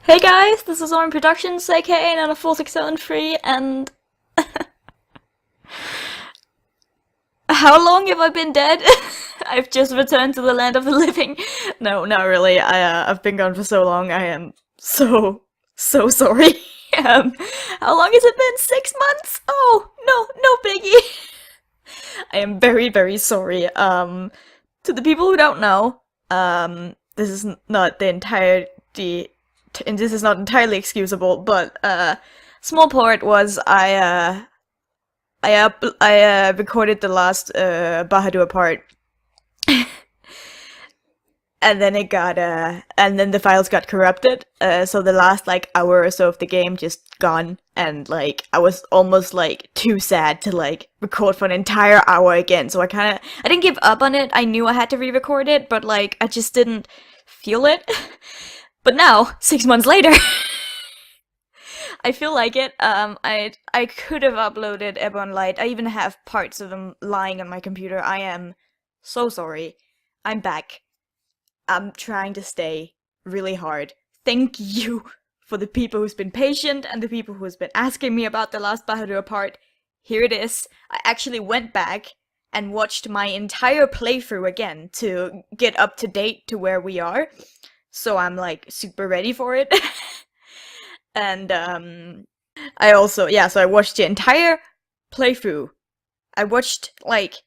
Hey guys, this is Umar Productions, aka Nana 4673, and how long have I been dead? I've just returned to the land of the living. No, not really. I've been gone for so long. I am so sorry. Um, how long has it been? 6 months? Oh, no biggie. I am very sorry. To the people who don't know, this is not the entirety, and this is not entirely excusable, but small part was I recorded the last Bahadur part, and then and then the files got corrupted. So the last like hour or so of the game just gone, and like I was almost like too sad to like record for an entire hour again. So I didn't give up on it. I knew I had to re-record it, but like I just didn't feel it. But now, 6 months later, I feel like it. I could have uploaded Ebon Light. I even have parts of them lying on my computer. I am so sorry. I'm back. I'm trying to stay really hard. Thank you for the people who's been patient and the people who's been asking me about the last Bahadur part. Here it is. I actually went back and watched my entire playthrough again to get up to date to where we are. So I'm like super ready for it. And I also, yeah, so I watched the entire playthrough. I watched like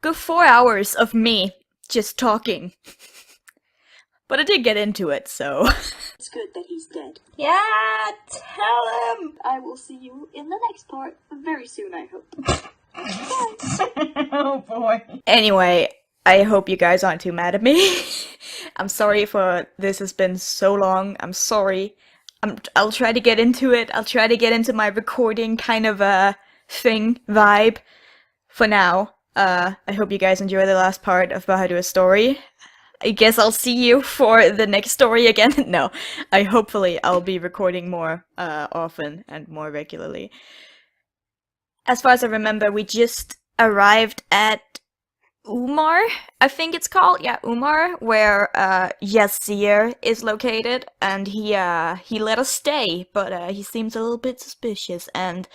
good 4 hours of me just talking. But I did get into it, so. It's good that he's dead. Yeah, tell him! I will see you in the next part very soon, I hope. Oh boy. Anyway, I hope you guys aren't too mad at me. I'm sorry for this has been so long. I'm sorry. I'll try to get into it. I'll try to get into my recording kind of vibe for now. I hope you guys enjoy the last part of Bahadur's story. I guess I'll see you for the next story again. No, hopefully I'll be recording more often and more regularly. As far as I remember, we just arrived at Umar, I think it's called, yeah, Umar, where seer is located, and he let us stay, but he seems a little bit suspicious, and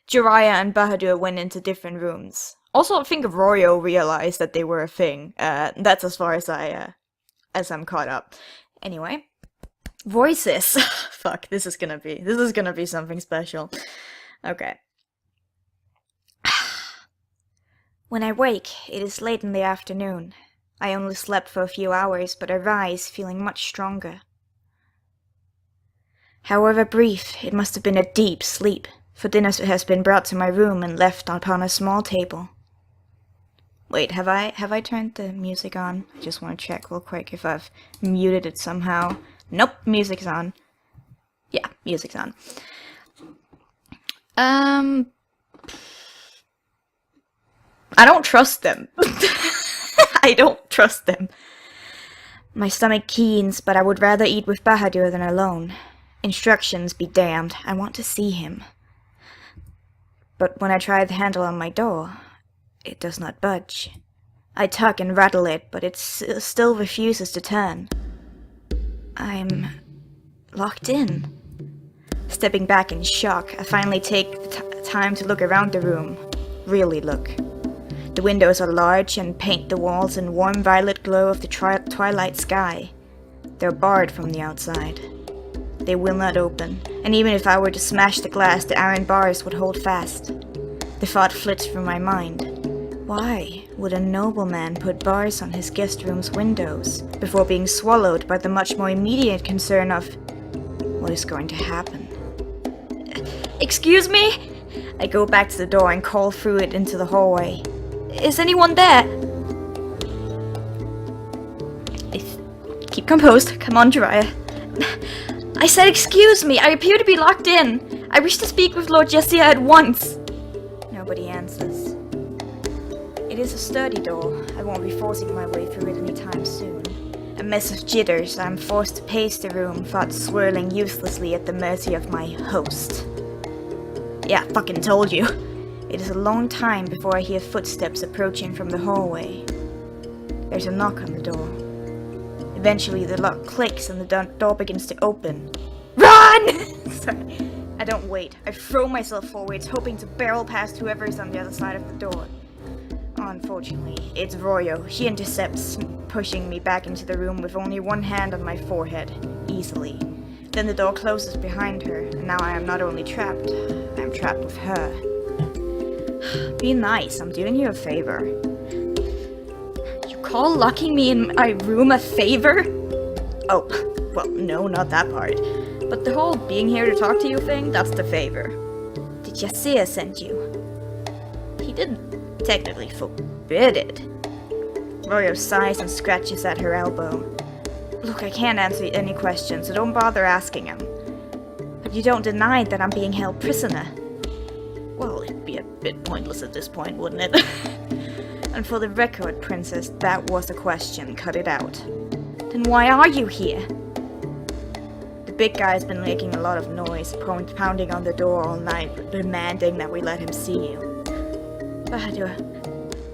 Jiraiya and Bahadur went into different rooms. Also, I think Royo realized that they were a thing. That's as far as I'm caught up. Anyway, voices. Fuck, this is gonna be something special. Okay. When I wake, it is late in the afternoon. I only slept for a few hours, but I rise feeling much stronger. However brief, it must have been a deep sleep, for dinner has been brought to my room and left upon a small table. Wait, have I turned the music on? I just want to check real quick if I've muted it somehow. Nope, music's on. Yeah, music's on. I don't trust them. I don't trust them. My stomach keens, but I would rather eat with Bahadur than alone. Instructions be damned, I want to see him. But when I try the handle on my door, it does not budge. I tug and rattle it, but it still refuses to turn. I'm locked in. Stepping back in shock, I finally take the time to look around the room. Really look. The windows are large and paint the walls in warm violet glow of the twilight sky. They're barred from the outside. They will not open, and even if I were to smash the glass, the iron bars would hold fast. The thought flits through my mind. Why would a nobleman put bars on his guest room's windows before being swallowed by the much more immediate concern of what is going to happen? Excuse me? I go back to the door and call through it into the hallway. Is anyone there? Keep composed. Come on, Jiraiya. I said excuse me. I appear to be locked in. I wish to speak with Lord Jessia at once. Nobody answers. It is a sturdy door. I won't be forcing my way through it anytime soon. A mess of jitters. I'm forced to pace the room, thoughts swirling uselessly at the mercy of my host. Yeah, fucking told you. It is a long time before I hear footsteps approaching from the hallway. There's a knock on the door. Eventually, the lock clicks and the door begins to open. Run! Sorry. I don't wait. I throw myself forwards, hoping to barrel past whoever is on the other side of the door. Unfortunately, it's Royo. She intercepts, pushing me back into the room with only one hand on my forehead, easily. Then the door closes behind her, and now I am not only trapped, I'm trapped with her. Be nice, I'm doing you a favor. You call locking me in my room a favor? Oh, well, no, not that part. But the whole being here to talk to you thing, that's the favor. Did your seer send you? He didn't technically forbid it. Royo sighs and scratches at her elbow. Look, I can't answer any questions, so don't bother asking them. But you don't deny that I'm being held prisoner. Well, it'd be a bit pointless at this point, wouldn't it? And for the record, Princess, that was a question. Cut it out. Then why are you here? The big guy's been making a lot of noise, pounding on the door all night, demanding that we let him see you. Bahadur,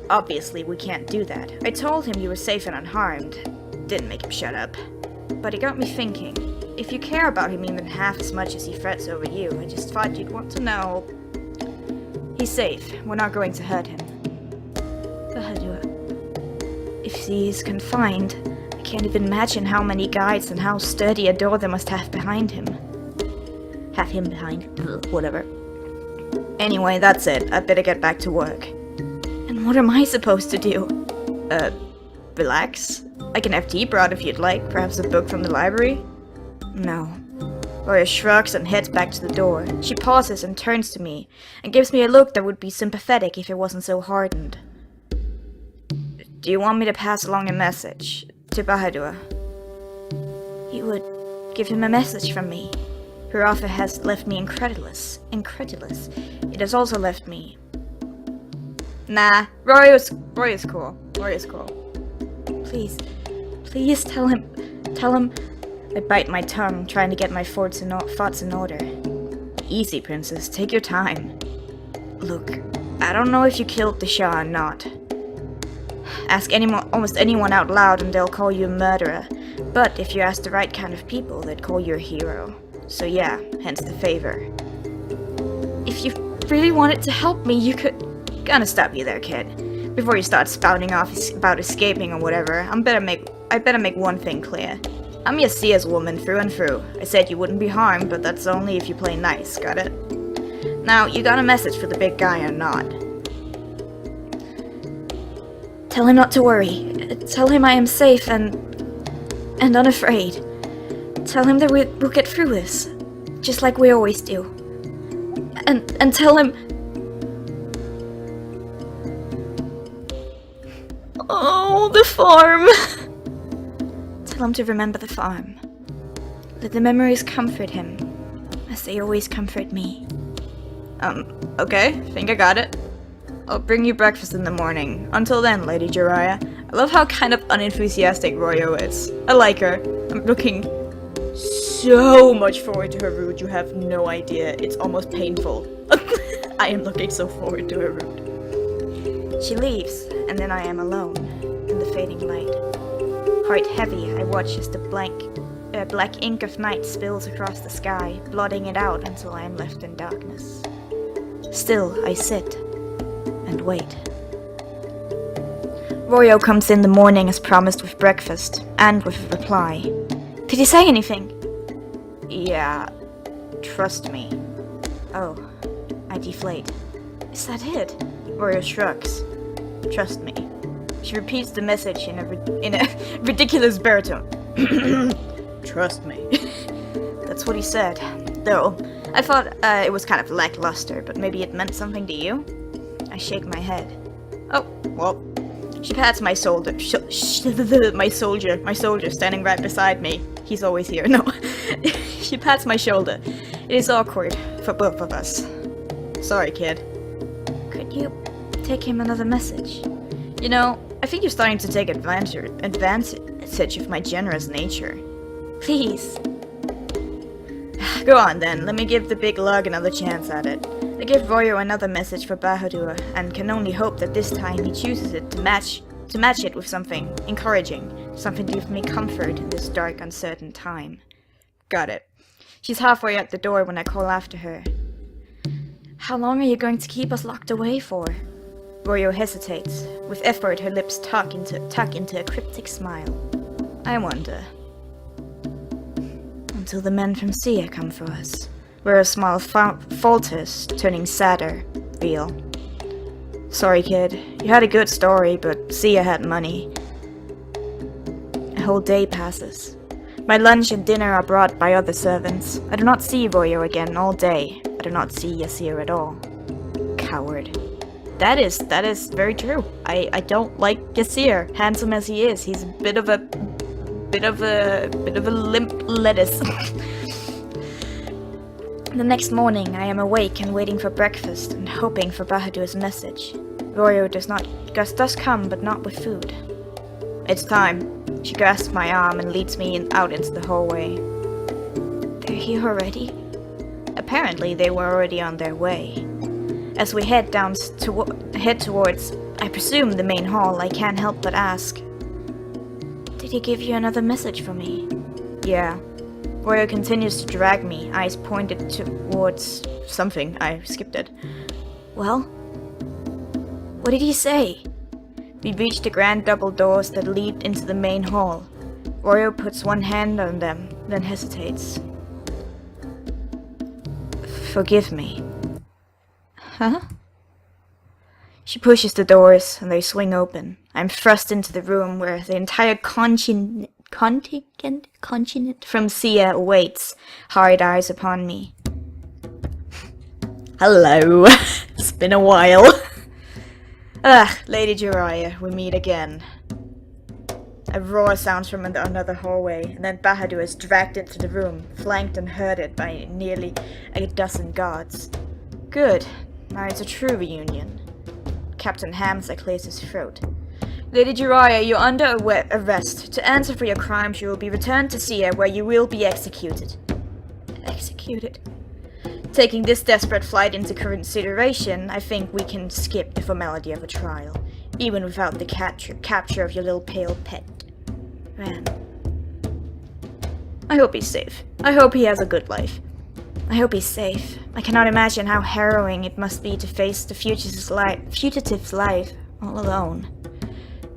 obviously we can't do that. I told him you were safe and unharmed. Didn't make him shut up. But it got me thinking. If you care about him even half as much as he frets over you, I just thought you'd want to know. He's safe. We're not going to hurt him. Bahadur, if he's confined, I can't even imagine how many guards and how sturdy a door they must have behind him. Have him behind. Whatever. Anyway, that's it. I'd better get back to work. And what am I supposed to do? Relax? I can have tea brought if you'd like. Perhaps a book from the library? No. Roya shrugs and heads back to the door. She pauses and turns to me, and gives me a look that would be sympathetic if it wasn't so hardened. Do you want me to pass along a message to Bahadur? You would give him a message from me. Her offer has left me incredulous. It has also left me... Nah, Roya's cool. Roya's cool. Please tell him... I bite my tongue, trying to get my thoughts in order. Easy, Princess. Take your time. Look, I don't know if you killed the Shah or not. Ask almost anyone out loud and they'll call you a murderer. But if you ask the right kind of people, they'd call you a hero. So yeah, hence the favor. If you really wanted to help me, you could... Gonna stop you there, kid. Before you start spouting off about escaping or whatever, I better make one thing clear. I'm your seer's woman through and through. I said you wouldn't be harmed, but that's only if you play nice, got it? Now, you got a message for the big guy or not? Tell him not to worry. Tell him I am safe and unafraid. Tell him that we'll get through this, just like we always do. And tell him... Oh, the farm! Tell him to remember the farm. Let the memories comfort him, as they always comfort me. Okay, think I got it. I'll bring you breakfast in the morning. Until then, Lady Jiraiya. I love how kind of unenthusiastic Royo is. I like her. I'm looking so much forward to her route, you have no idea. It's almost painful. I am looking so forward to her route. She leaves, and then I am alone, in the fading light. Heart heavy, I watch as the black ink of night spills across the sky, blotting it out until I am left in darkness. Still, I sit and wait. Royo comes in the morning as promised with breakfast, and with a reply. Did he say anything? Yeah, trust me. Oh, I deflate. Is that it? Royo shrugs. Trust me. She repeats the message in a ridiculous baritone. Trust me. That's what he said. Though, I thought it was kind of lackluster, but maybe it meant something to you? I shake my head. Oh, well. She pats my soldier. My soldier standing right beside me. He's always here. No. She pats my shoulder. It is awkward for both of us. Sorry, kid. Could you take him another message? You know, I think you're starting to take advantage of my generous nature. Please. Go on then, let me give the big lug another chance at it. I give Royo another message for Bahadur, and can only hope that this time he chooses it to match it with something encouraging, Something to give me comfort in this dark, uncertain time. Got it. She's halfway out the door when I call after her. How long are you going to keep us locked away for? Royo hesitates. With effort, her lips tuck into a cryptic smile. I wonder. Until the men from seer come for us. Royo's smile falters, turning sadder. Real. Sorry, kid. You had a good story, but seer had money. A whole day passes. My lunch and dinner are brought by other servants. I do not see Royo again all day. I do not see Yasir at all. Coward. That is very true. I don't like Yasir, handsome as he is. He's a bit of a limp lettuce. The next morning, I am awake and waiting for breakfast and hoping for Bahadur's message. Royo does come, but not with food. It's time. She grasps my arm and leads me out into the hallway. They're here already? Apparently, they were already on their way. As we head towards, I presume, the main hall, I can't help but ask. Did he give you another message for me? Yeah. Royo continues to drag me, eyes pointed towards something. I skipped it. Well? What did he say? We reach the grand double doors that lead into the main hall. Royo puts one hand on them, then hesitates. Forgive me. Huh? She pushes the doors, and they swing open. I'm thrust into the room where the entire contingent from seer waits, hard eyes upon me. Hello. It's been a while. Lady Jiraiya, we meet again. A roar sounds from another hallway, and then Bahadur is dragged into the room, flanked and herded by nearly a dozen guards. Good. Now it's a true reunion. Captain Hamza clears his throat. Lady Jiraiya, you're under arrest. To answer for your crimes, you will be returned to Seer, where you will be executed. Executed? Taking this desperate flight into consideration, I think we can skip the formality of a trial, even without the capture of your little pale pet. Man. I hope he's safe. I hope he has a good life. I hope he's safe. I cannot imagine how harrowing it must be to face the fugitive's life all alone.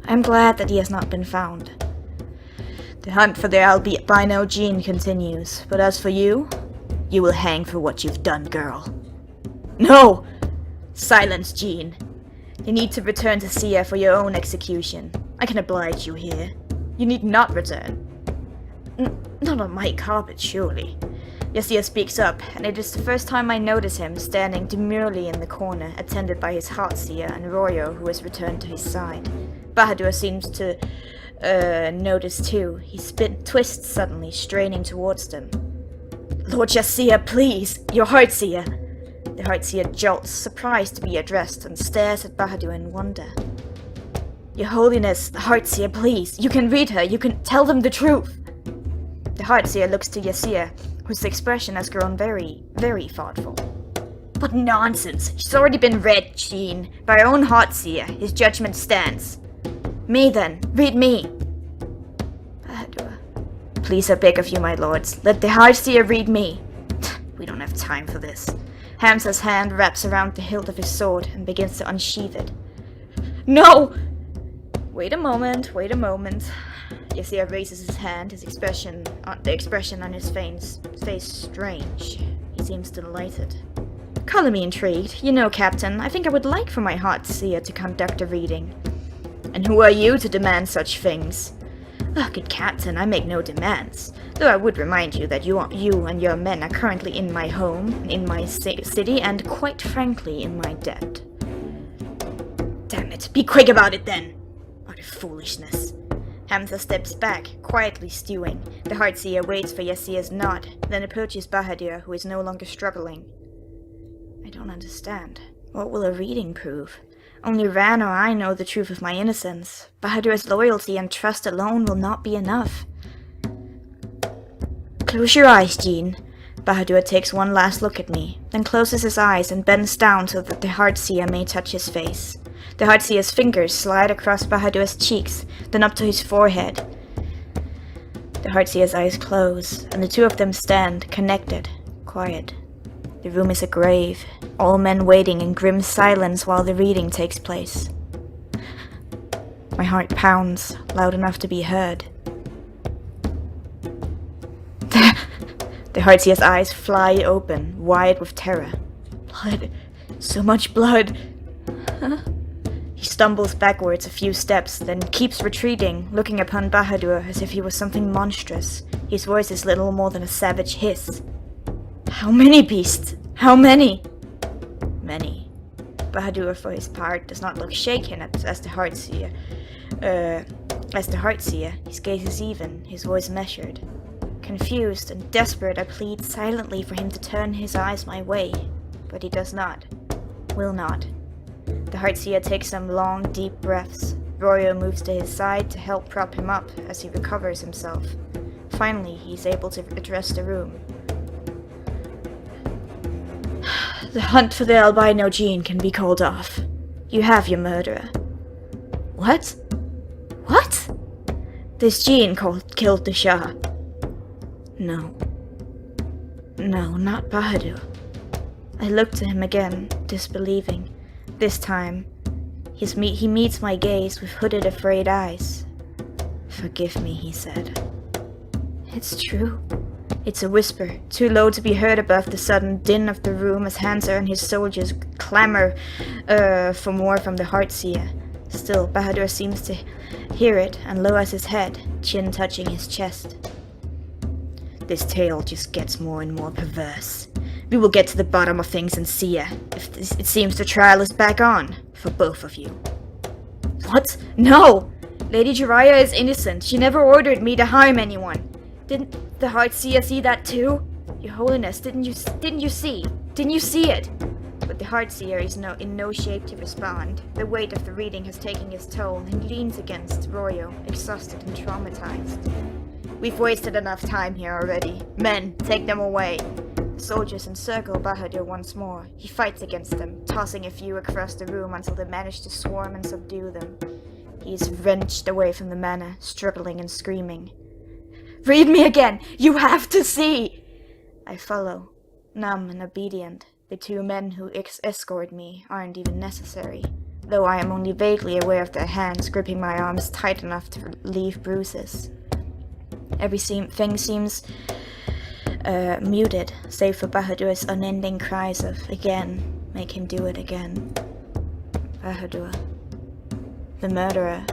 I'm glad that he has not been found. The hunt for the albino gene continues, but as for you, you will hang for what you've done, girl. No! Silence, Jean. You need to return to Seer for your own execution. I can oblige you here. You need not return. Not on my carpet, surely. Yasir speaks up, and it is the first time I notice him standing demurely in the corner, attended by his Heartseer and Royo, who has returned to his side. Bahadur seems to notice too. He twists suddenly, straining towards them. Lord Yasir, please! Your Heartseer! The Heartseer jolts, surprised to be addressed, and stares at Bahadur in wonder. Your Holiness, the Heartseer, please! You can read her! You can tell them the truth! The Heartseer looks to Yasir, whose expression has grown very, very thoughtful. What nonsense! She's already been read, Jean. By our own Heartseer, his judgment stands. Me then, read me! Bahadur. Please, I beg of you, my lords, let the Heartseer read me. We don't have time for this. Hamza's hand wraps around the hilt of his sword and begins to unsheath it. No! Wait a moment. Yasir raises his hand, the expression on his face strange. He seems delighted. Color me intrigued. You know, Captain, I think I would like for my Heartseer to conduct a reading. And who are you to demand such things? Oh, good Captain, I make no demands. Though I would remind you that you and your men are currently in my home, in my city, and quite frankly, in my debt. Damn it, be quick about it then! What a foolishness. Hamza steps back, quietly stewing. The Heartseer waits for Yasir's nod, then approaches Bahadur, who is no longer struggling. I don't understand. What will a reading prove? Only Ran or I know the truth of my innocence. Bahadur's loyalty and trust alone will not be enough. Close your eyes, Jean. Bahadur takes one last look at me, then closes his eyes and bends down so that the Heartseer may touch his face. The Heartseer's fingers slide across Bahadur's cheeks, then up to his forehead. The Heartseer's eyes close, and the two of them stand, connected, quiet. The room is a grave, all men waiting in grim silence while the reading takes place. My heart pounds, loud enough to be heard. The Heartseer's eyes fly open, wide with terror. Blood. So much blood. He stumbles backwards a few steps, then keeps retreating, looking upon Bahadur as if he was something monstrous. His voice is little more than a savage hiss. How many beasts? How many? Many. Bahadur, for his part, does not look shaken as the Heartseer. His gaze is even, his voice measured. Confused and desperate, I plead silently for him to turn his eyes my way, but he does not. Will not. The Heartseer takes some long, deep breaths. Royo moves to his side to help prop him up as he recovers himself. Finally, he is able to address the room. The hunt for the albino gene can be called off. You have your murderer. What? What? This gene killed the Shah. No. No, not Bahadur. I look to him again, disbelieving. This time, he meets my gaze with hooded, afraid eyes. Forgive me, he said. It's true. It's a whisper, too low to be heard above the sudden din of the room as Hansa and his soldiers clamor for more from the Heartseer. Still, Bahadur seems to hear it and lowers his head, chin touching his chest. This tale just gets more and more perverse. We will get to the bottom of things and see ya. It seems the trial is back on, for both of you. What? No! Lady Jiraiya is innocent. She never ordered me to harm anyone. Didn't the Heartseer see that too? Your Holiness, didn't you see? Didn't you see it? But the Heartseer is in no shape to respond. The weight of the reading has taken its toll, and he leans against Royo, exhausted and traumatized. We've wasted enough time here already. Men, take them away. The soldiers encircle Bahadur once more. He fights against them, tossing a few across the room until they manage to swarm and subdue them. He is wrenched away from the manor, struggling and screaming. Read me again! You have to see! I follow, numb and obedient. The two men who escort me aren't even necessary, though I am only vaguely aware of their hands gripping my arms tight enough to leave bruises. Everything seems muted, save for Bahadur's unending cries of, again, make him do it again. Bahadur. The murderer.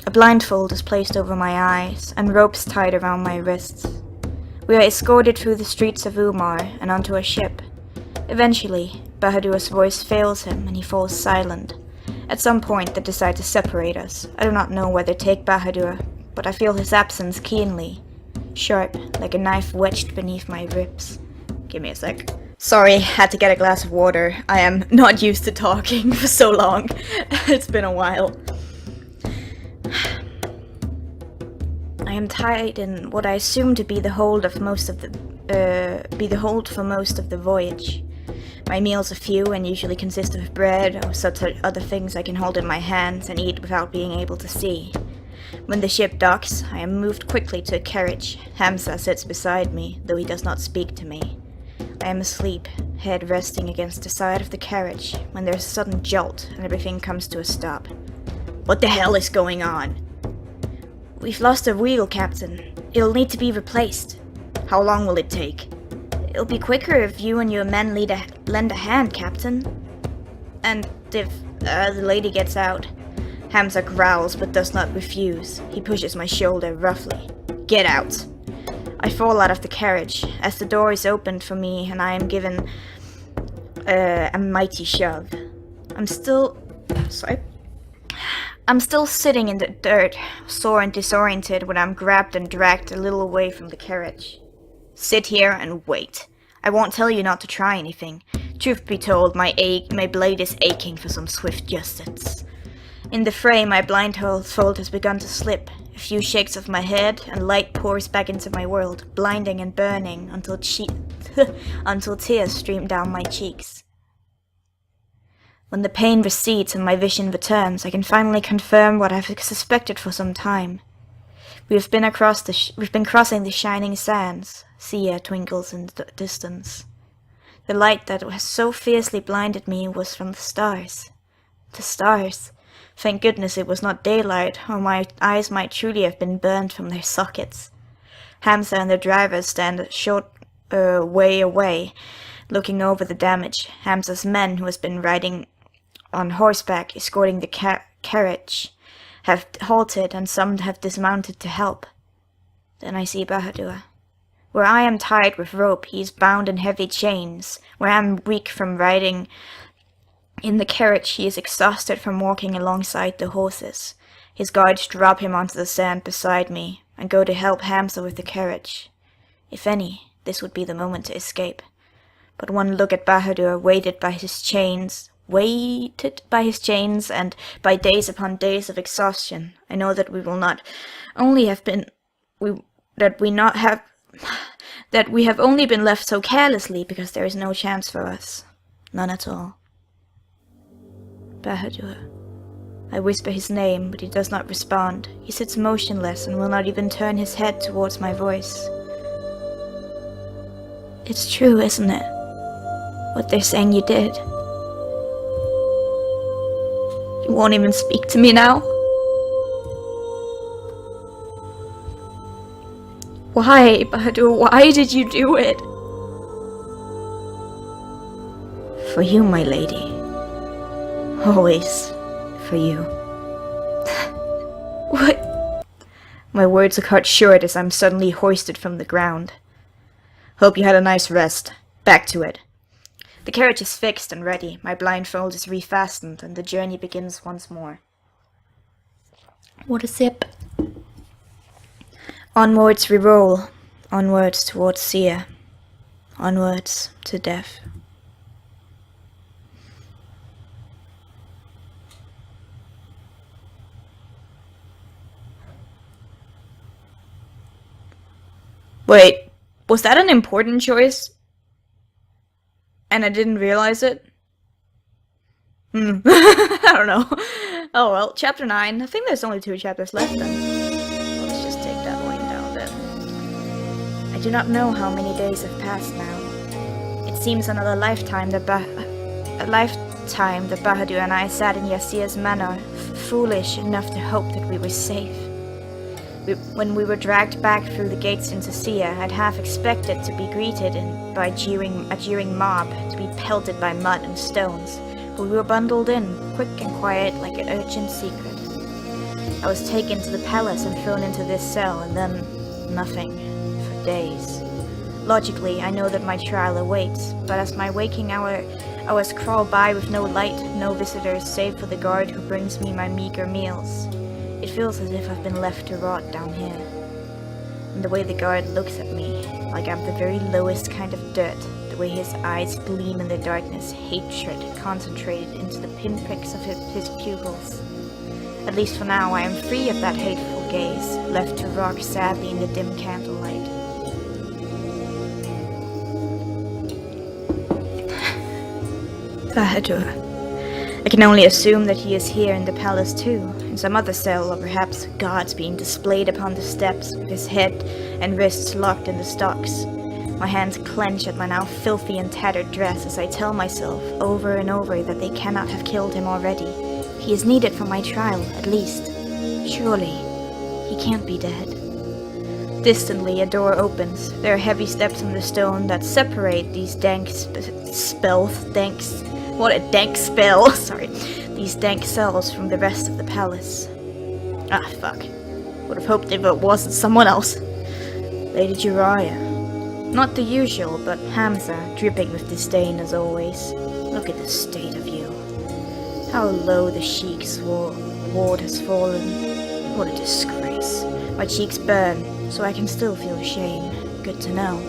A blindfold is placed over my eyes, and ropes tied around my wrists. We are escorted through the streets of Umar and onto a ship. Eventually, Bahadur's voice fails him and he falls silent. At some point, they decide to separate us. I do not know where they take Bahadur, but I feel his absence keenly. Sharp, like a knife wedged beneath my ribs. Give me a sec. Sorry, had to get a glass of water. I am not used to talking for so long. It's been a while. I am tied in what I assume to be the hold for most of the voyage. My meals are few and usually consist of bread or such other things I can hold in my hands and eat without being able to see. When the ship docks, I am moved quickly to a carriage. Hamza sits beside me, though he does not speak to me. I am asleep, head resting against the side of the carriage, when there is a sudden jolt and everything comes to a stop. What the hell is going on? We've lost a wheel, Captain. It'll need to be replaced. How long will it take? It'll be quicker if you and your men lend a hand, Captain. And if the lady gets out. Hamza growls but does not refuse. He pushes my shoulder roughly. Get out. I fall out of the carriage as the door is opened for me and I am given a mighty shove. I'm still sitting in the dirt, sore and disoriented when I'm grabbed and dragged a little away from the carriage. Sit here and wait. I won't tell you not to try anything. Truth be told, my blade is aching for some swift justice. In the fray, my blindfold has begun to slip. A few shakes of my head, and light pours back into my world, blinding and burning until tears stream down my cheeks. When the pain recedes and my vision returns, I can finally confirm what I've suspected for some time. We've been crossing the shining sands. Seer twinkles in the distance. The light that has so fiercely blinded me was from the stars. The stars. Thank goodness it was not daylight, or my eyes might truly have been burned from their sockets. Hamza and the driver stand a short way away, looking over the damage. Hamza's men, who has been riding on horseback, escorting the carriage, have halted, and some have dismounted to help. Then I see Bahadur. Where I am tied with rope, he is bound in heavy chains. Where I am weak from riding in the carriage, he is exhausted from walking alongside the horses. His guards drop him onto the sand beside me, and go to help Hamza with the carriage. If any, this would be the moment to escape. But one look at Bahadur, weighted by his chains, and by days upon days of exhaustion, I know that we will not only have been that we have only been left so carelessly because there is no chance for us. None at all. Bahadur. I whisper his name, but he does not respond. He sits motionless and will not even turn his head towards my voice. It's true, isn't it? What they're saying you did. You won't even speak to me now? Why, Bahadur, why did you do it? For you, my lady. Always for you. What? My words are cut short as I'm suddenly hoisted from the ground. Hope you had a nice rest. Back to it. The carriage is fixed and ready. My blindfold is refastened, and the journey begins once more. What a sip. Onwards we roll. Onwards towards Seer. Onwards to death. Wait, was that an important choice? And I didn't realize it? I don't know. Oh well, chapter 9. I think there's only 2 chapters left then. Let's just take that line down a bit. I do not know how many days have passed now. It seems another lifetime that Bahadur and I sat in Yassir's manor, foolish enough to hope that we were safe. When we were dragged back through the gates into Seer, I'd half expected to be greeted by a jeering mob, to be pelted by mud and stones, but we were bundled in, quick and quiet like an urgent secret. I was taken to the palace and thrown into this cell, and then nothing, for days. Logically, I know that my trial awaits, but as my waking hours crawl by with no light, no visitors save for the guard who brings me my meager meals, it feels as if I've been left to rot down here. And the way the guard looks at me, like I'm the very lowest kind of dirt, the way his eyes gleam in the darkness, hatred concentrated into the pinpricks of his pupils. At least for now, I am free of that hateful gaze, left to rock sadly in the dim candlelight. Bahadur. I can only assume that he is here in the palace too, in some other cell, or perhaps guards being displayed upon the steps, with his head and wrists locked in the stocks. My hands clench at my now filthy and tattered dress as I tell myself over and over that they cannot have killed him already. He is needed for my trial, at least. Surely, he can't be dead. Distantly, a door opens. There are heavy steps on the stone that separate these these dank cells from the rest of the palace. Ah, fuck. Would have hoped if it wasn't someone else. Lady Jiraiya. Not the usual, but Hamza, dripping with disdain as always. Look at the state of you. How low the sheik's ward has fallen. What a disgrace. My cheeks burn, so I can still feel shame. Good to know.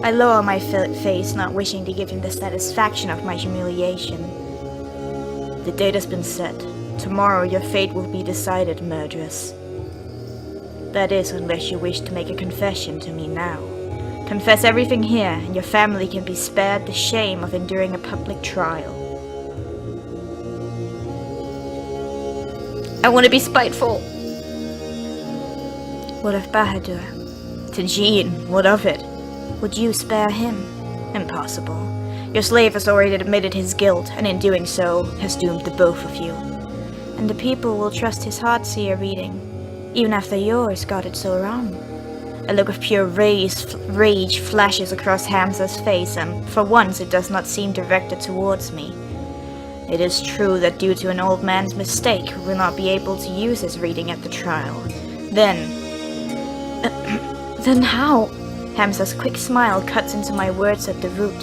I lower my face, not wishing to give him the satisfaction of my humiliation. The date has been set. Tomorrow your fate will be decided, murderess. That is, unless you wish to make a confession to me now. Confess everything here, and your family can be spared the shame of enduring a public trial. I want to be spiteful. What of Bahadur? Tajin, what of it? Would you spare him? Impossible. Your slave has already admitted his guilt, and in doing so, has doomed the both of you. And the people will trust his heart-seer reading, even after yours got it so wrong. A look of pure rage flashes across Hamza's face, and for once it does not seem directed towards me. It is true that due to an old man's mistake, we will not be able to use his reading at the trial. Then how? Hamza's quick smile cuts into my words at the root.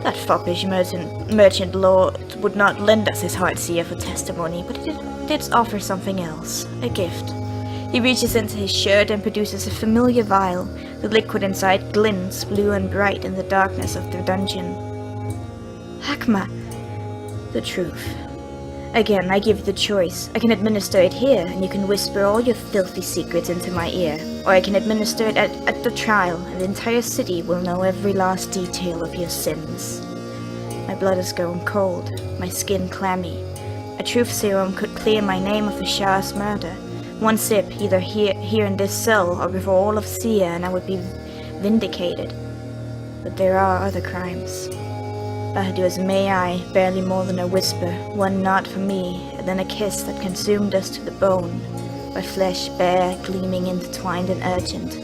That foppish merchant lord would not lend us his heart-seer for testimony, but it did offer something else, a gift. He reaches into his shirt and produces a familiar vial. The liquid inside glints blue and bright in the darkness of the dungeon. Hakma, the truth. Again, I give you the choice. I can administer it here, and you can whisper all your filthy secrets into my ear. Or I can administer it at the trial, and the entire city will know every last detail of your sins. My blood is going cold, my skin clammy. A truth serum could clear my name of the Shah's murder. One sip, either here in this cell, or before all of Seer, and I would be vindicated. But there are other crimes. Bahadur's may I, barely more than a whisper, one nod for me, and then a kiss that consumed us to the bone, my flesh bare, gleaming, intertwined and urgent.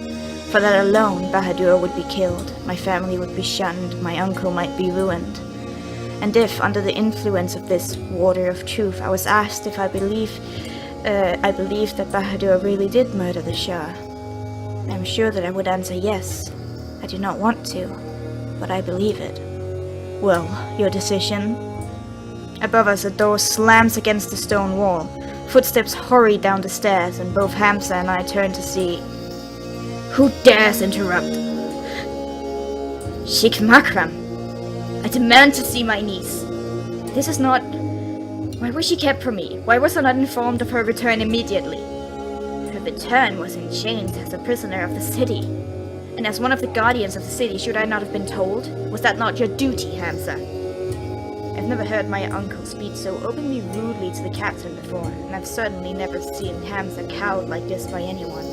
For that alone, Bahadur would be killed, my family would be shunned, my uncle might be ruined. And if, under the influence of this water of truth, I was asked if I believed that Bahadur really did murder the Shah, I am sure that I would answer yes. I do not want to, but I believe it. Well, your decision? Above us, a door slams against the stone wall. Footsteps hurry down the stairs, and both Hamza and I turn to see. Who dares interrupt? Sheikh Makram! I demand to see my niece. This is not... Why was she kept from me? Why was I not informed of her return immediately? Her return was in chains as a prisoner of the city. And as one of the guardians of the city, should I not have been told? Was that not your duty, Hamza? I've never heard my uncle speak so openly rudely to the captain before, and I've certainly never seen Hamza cowed like this by anyone.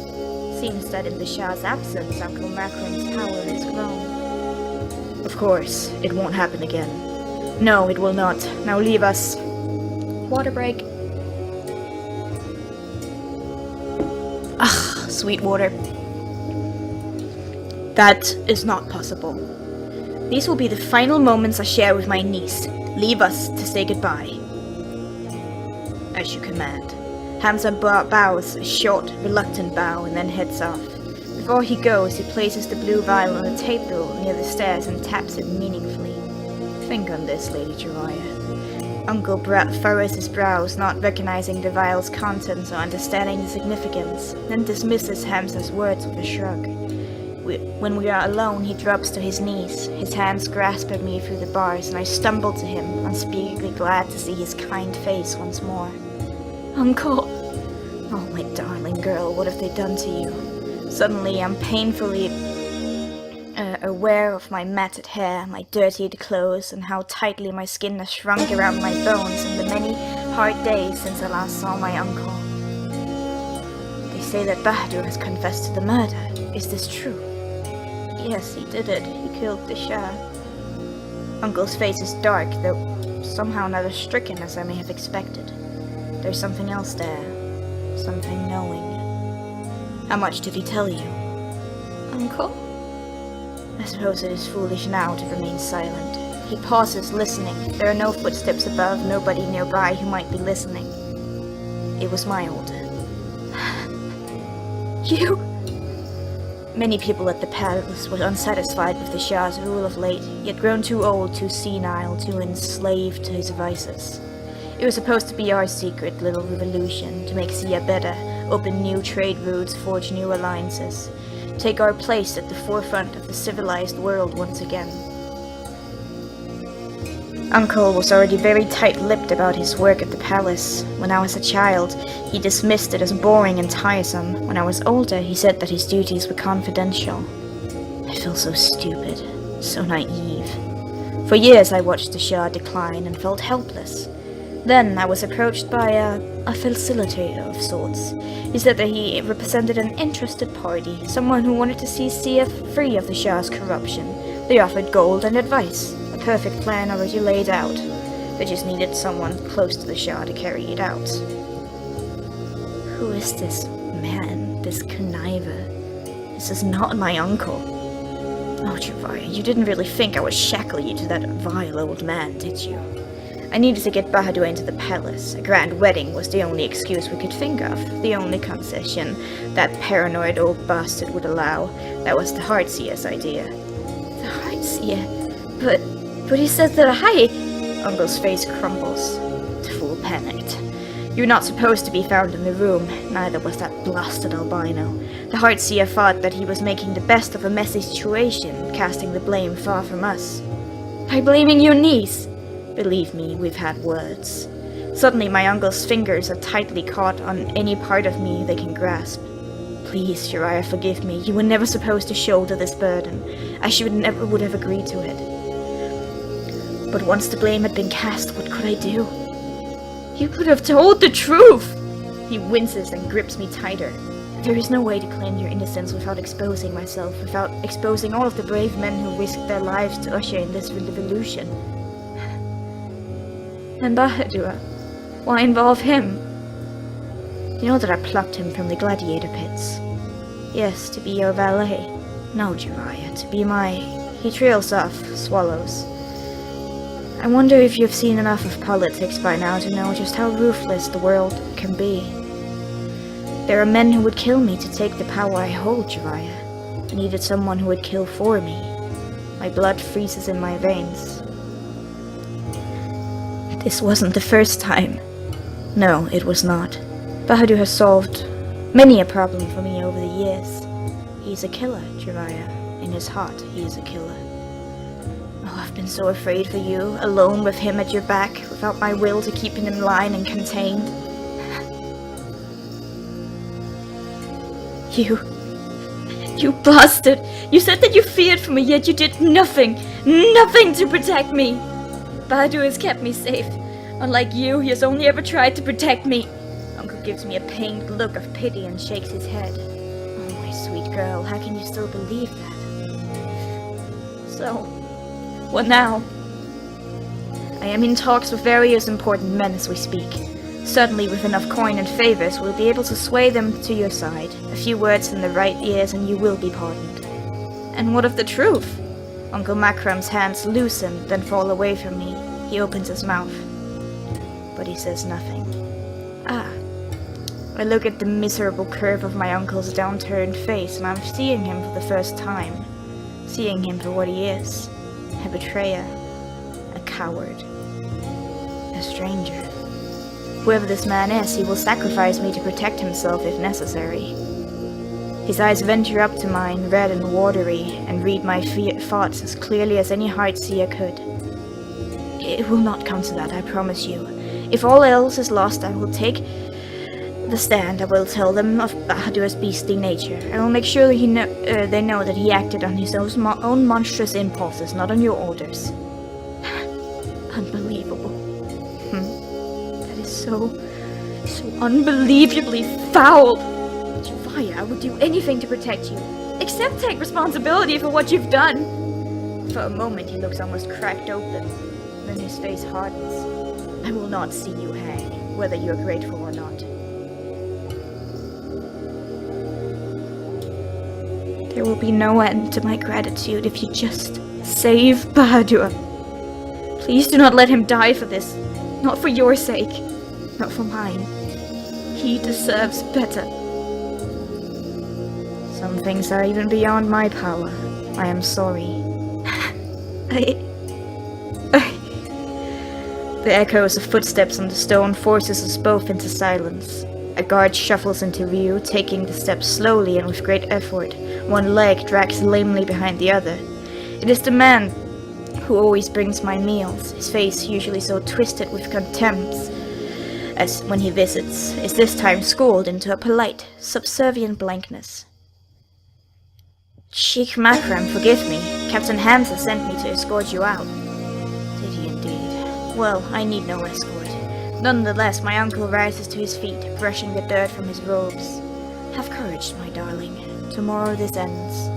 Seems that in the Shah's absence, Uncle Makram's power has grown. Of course, it won't happen again. No, it will not. Now leave us. Water break. Ah, sweet water. That is not possible. These will be the final moments I share with my niece. Leave us to say goodbye. As you command. Hamza bows, a short, reluctant bow, and then heads off. Before he goes, he places the blue vial on a table near the stairs and taps it meaningfully. Think on this, Lady Jiraiya. Uncle furrows his brows, not recognizing the vial's contents or understanding the significance, then dismisses Hamza's words with a shrug. When we are alone, he drops to his knees. His hands grasp at me through the bars, and I stumble to him, unspeakably glad to see his kind face once more. Uncle! Oh, my darling girl, what have they done to you? Suddenly, I'm painfully aware of my matted hair, my dirtied clothes, and how tightly my skin has shrunk around my bones in the many hard days since I last saw my uncle. They say that Bahadur has confessed to the murder. Is this true? Yes, he did it. He killed the Shah. Uncle's face is dark, though somehow not as stricken as I may have expected. There's something else there. Something knowing. How much did he tell you? Uncle? I suppose it is foolish now to remain silent. He pauses, listening. There are no footsteps above, nobody nearby who might be listening. It was my order. You... Many people at the palace were unsatisfied with the Shah's rule of late, yet grown too old, too senile, too enslaved to his vices. It was supposed to be our secret little revolution, to make Sia better, open new trade routes, forge new alliances, take our place at the forefront of the civilized world once again. Uncle was already very tight-lipped about his work at the palace. When I was a child, he dismissed it as boring and tiresome. When I was older, he said that his duties were confidential. I feel so stupid, so naive. For years I watched the Shah decline and felt helpless. Then I was approached by a facilitator of sorts. He said that he represented an interested party, someone who wanted to see seer free of the Shah's corruption. They offered gold and advice, a perfect plan already laid out. They just needed someone close to the Shah to carry it out. Who is this man, this conniver? This is not my uncle. Oh, Javaria, you didn't really think I would shackle you to that vile old man, did you? I needed to get Bahadur into the palace. A grand wedding was the only excuse we could think of, the only concession that paranoid old bastard would allow. That was the Heartseer's idea. The Heartseer? But he said that Uncle's face crumbles. The fool panicked. You were not supposed to be found in the room, neither was that blasted albino. The Heartseer thought that he was making the best of a messy situation, casting the blame far from us. By blaming your niece? Believe me, we've had words. Suddenly my uncle's fingers are tightly caught on any part of me they can grasp. Please, Shariah, forgive me. You were never supposed to shoulder this burden. I should never would have agreed to it. But once the blame had been cast, what could I do? You could have told the truth! He winces and grips me tighter. There is no way to claim your innocence without exposing myself, without exposing all of the brave men who risked their lives to usher in this revolution. And Bahadur, why involve him? You know that I plucked him from the gladiator pits. Yes, to be your valet. No, Jariah, to be my... He trails off, swallows. I wonder if you've seen enough of politics by now to know just how ruthless the world can be. There are men who would kill me to take the power I hold, Jariah. I needed someone who would kill for me. My blood freezes in my veins. This wasn't the first time. No, it was not. Bahadur has solved many a problem for me over the years. He's a killer, Jariah. In his heart, he is a killer. Oh, I've been so afraid for you, alone with him at your back, without my will to keep him in line and contained. You bastard! You said that you feared for me, yet you did nothing to protect me! Bahadur has kept me safe. Unlike you, he has only ever tried to protect me. Uncle gives me a pained look of pity and shakes his head. Oh, my sweet girl, how can you still believe that? So, what now? I am in talks with various important men as we speak. Certainly with enough coin and favors, we'll be able to sway them to your side. A few words in the right ears and you will be pardoned. And what of the truth? Uncle Makram's hands loosen, then fall away from me. He opens his mouth. But he says nothing. I look at the miserable curve of my uncle's downturned face, and I'm seeing him for the first time. Seeing him for what he is. A betrayer. A coward. A stranger. Whoever this man is, he will sacrifice me to protect himself if necessary. His eyes venture up to mine, red and watery, and read my thoughts as clearly as any Heartseer could. It will not come to that, I promise you. If all else is lost, I will take the stand. I will tell them of Bahadur's beastly nature. I will make sure that they know that he acted on his own monstrous impulses, not on your orders. Unbelievable. That is so unbelievably foul. I would do anything to protect you, except take responsibility for what you've done. For a moment he looks almost cracked open, then his face hardens. I will not see you hang, whether you're grateful or not. There will be no end to my gratitude if you just save Bahadur. Please do not let him die for this, not for your sake, not for mine. He deserves better. Some things are even beyond my power. I am sorry. The echoes of footsteps on the stone forces us both into silence. A guard shuffles into view, taking the steps slowly and with great effort. One leg drags lamely behind the other. It is the man who always brings my meals, his face usually so twisted with contempt as when he visits, is this time schooled into a polite, subservient blankness. Sheikh Makram, forgive me. Captain Hamza sent me to escort you out. Did he indeed? Well, I need no escort. Nonetheless, my uncle rises to his feet, brushing the dirt from his robes. Have courage, my darling. Tomorrow this ends.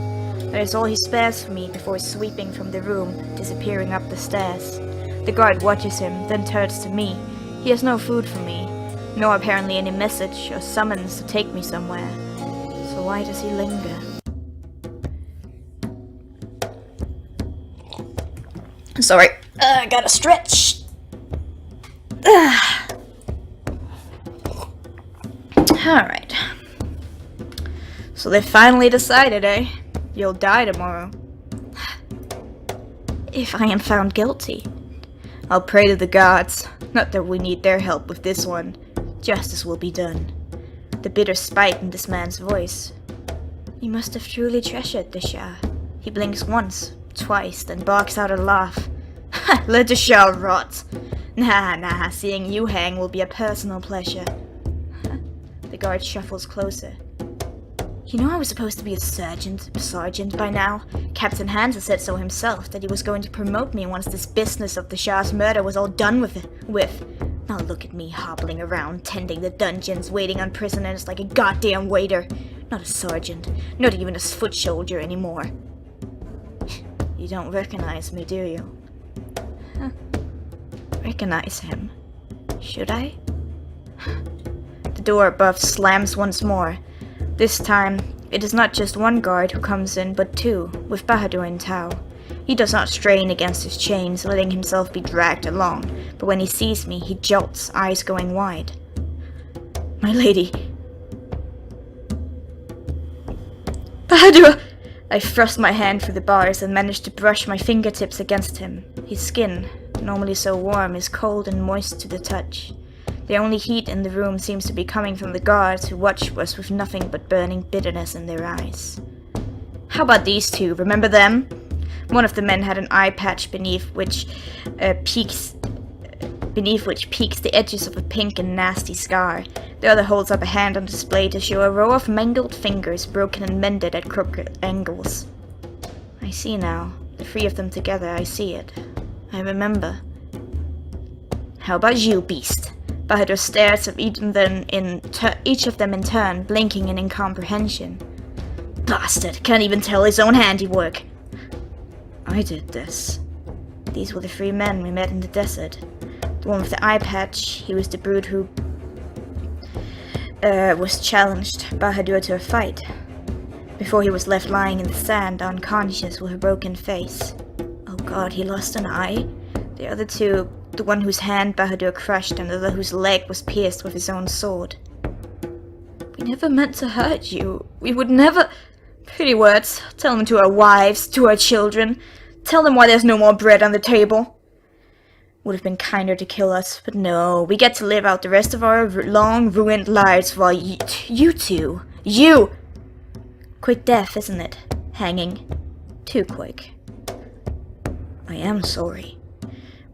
That is all he spares for me before sweeping from the room, disappearing up the stairs. The guard watches him, then turns to me. He has no food for me, nor apparently any message or summons to take me somewhere. So why does he linger? Sorry, I gotta stretch. Alright. So they finally decided, eh? You'll die tomorrow. If I am found guilty. I'll pray to the gods. Not that we need their help with this one. Justice will be done. The bitter spite in this man's voice. You must have truly treasured the Shah. He blinks once, twice, then barks out a laugh. Let the Shah rot. Nah, seeing you hang will be a personal pleasure. The guard shuffles closer. You know I was supposed to be a sergeant by now. Captain Hansa said so himself, that he was going to promote me once this business of the Shah's murder was all done with. Now look at me hobbling around, tending the dungeons, waiting on prisoners like a goddamn waiter. Not a sergeant, not even a foot soldier anymore. You don't recognize me, do you? Recognize him? Should I? The door above slams once more. This time, it is not just one guard who comes in, but two, with Bahadur in tow. He does not strain against his chains, letting himself be dragged along, but when he sees me, he jolts, eyes going wide. My lady. Bahadur! I thrust my hand through the bars and managed to brush my fingertips against him. His skin, normally so warm, is cold and moist to the touch. The only heat in the room seems to be coming from the guards who watch us with nothing but burning bitterness in their eyes. How about these two? Remember them? One of the men had an eye patch beneath which peeks the edges of a pink and nasty scar. The other holds up a hand on display to show a row of mangled fingers broken and mended at crooked angles. I see now. The three of them together, I see it. I remember. How about you, beast? Bahadur stares at each of them in turn, blinking in incomprehension. Bastard, can't even tell his own handiwork. I did this. These were the three men we met in the desert. The one with the eye patch, he was the brute who was challenged Bahadur to a fight, before he was left lying in the sand, unconscious with a broken face. Oh god, he lost an eye? The other two, the one whose hand Bahadur crushed and the other whose leg was pierced with his own sword. We never meant to hurt you. We would never... Pretty words. Tell them to our wives, to our children. Tell them why there's no more bread on the table. Would have been kinder to kill us, but no. We get to live out the rest of our long, ruined lives while you two... You! Quick death, isn't it? Hanging. Too quick. I am sorry.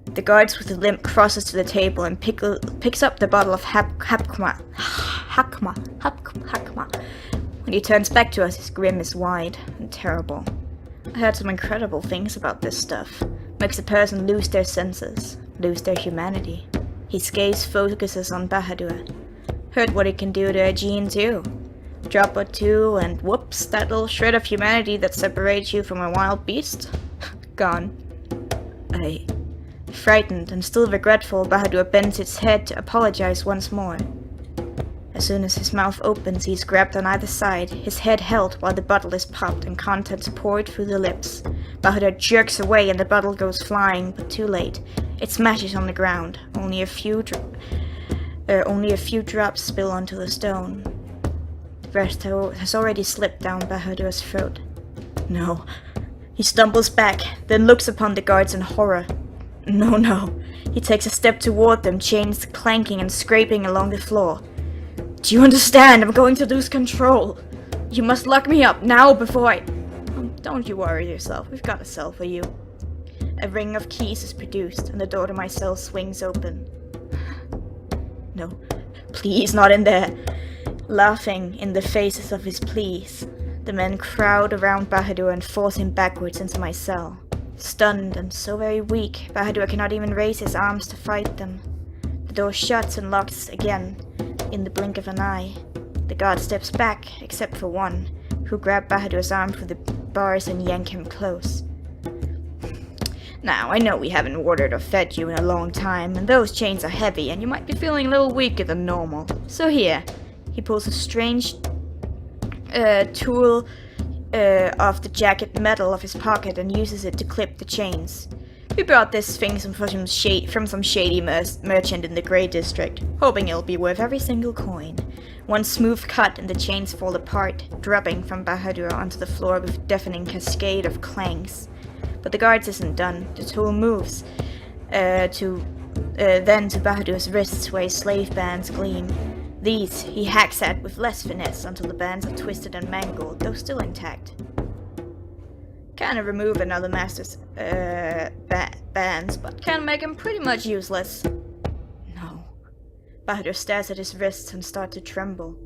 The guards with the limp crosses to the table and picks up the bottle of Hakma. When he turns back to us, his grin is wide and terrible. I heard some incredible things about this stuff. Makes a person lose their senses, lose their humanity. His gaze focuses on Bahadur. Heard what it can do to a gene too. Drop or two and whoops, that little shred of humanity that separates you from a wild beast? Gone. Frightened and still regretful, Bahadur bends his head to apologize once more. As soon as his mouth opens, he is grabbed on either side, his head held while the bottle is popped and contents poured through the lips. Bahadur jerks away and the bottle goes flying, but too late. It smashes on the ground. Only a few drops spill onto the stone. The rest has already slipped down Bahadur's throat. No. He stumbles back, then looks upon the guards in horror. No. He takes a step toward them, chains clanking and scraping along the floor. Do you understand? I'm going to lose control. You must lock me up now before I... Don't you worry yourself. We've got a cell for you. A ring of keys is produced, and the door to my cell swings open. No, please, not in there. Laughing in the faces of his pleas, the men crowd around Bahadur and force him backwards into my cell. Stunned and so very weak, Bahadur cannot even raise his arms to fight them. The door shuts and locks again in the blink of an eye. The guard steps back, except for one, who grab Bahadur's arm through the bars and yank him close. Now, I know we haven't watered or fed you in a long time, and those chains are heavy, and you might be feeling a little weaker than normal. So here, he pulls a strange tool off the jacket metal of his pocket and uses it to clip the chains. We brought this thing from some shady merchant in the Grey District, hoping it'll be worth every single coin. One smooth cut and the chains fall apart, dropping from Bahadur onto the floor with a deafening cascade of clangs. But the guards isn't done. The tool moves then to Bahadur's wrists where his slave bands gleam. These he hacks at with less finesse until the bands are twisted and mangled, though still intact. Kinda remove another master's bands, but can make him pretty much useless. No. Bahadur stares at his wrists and starts to tremble.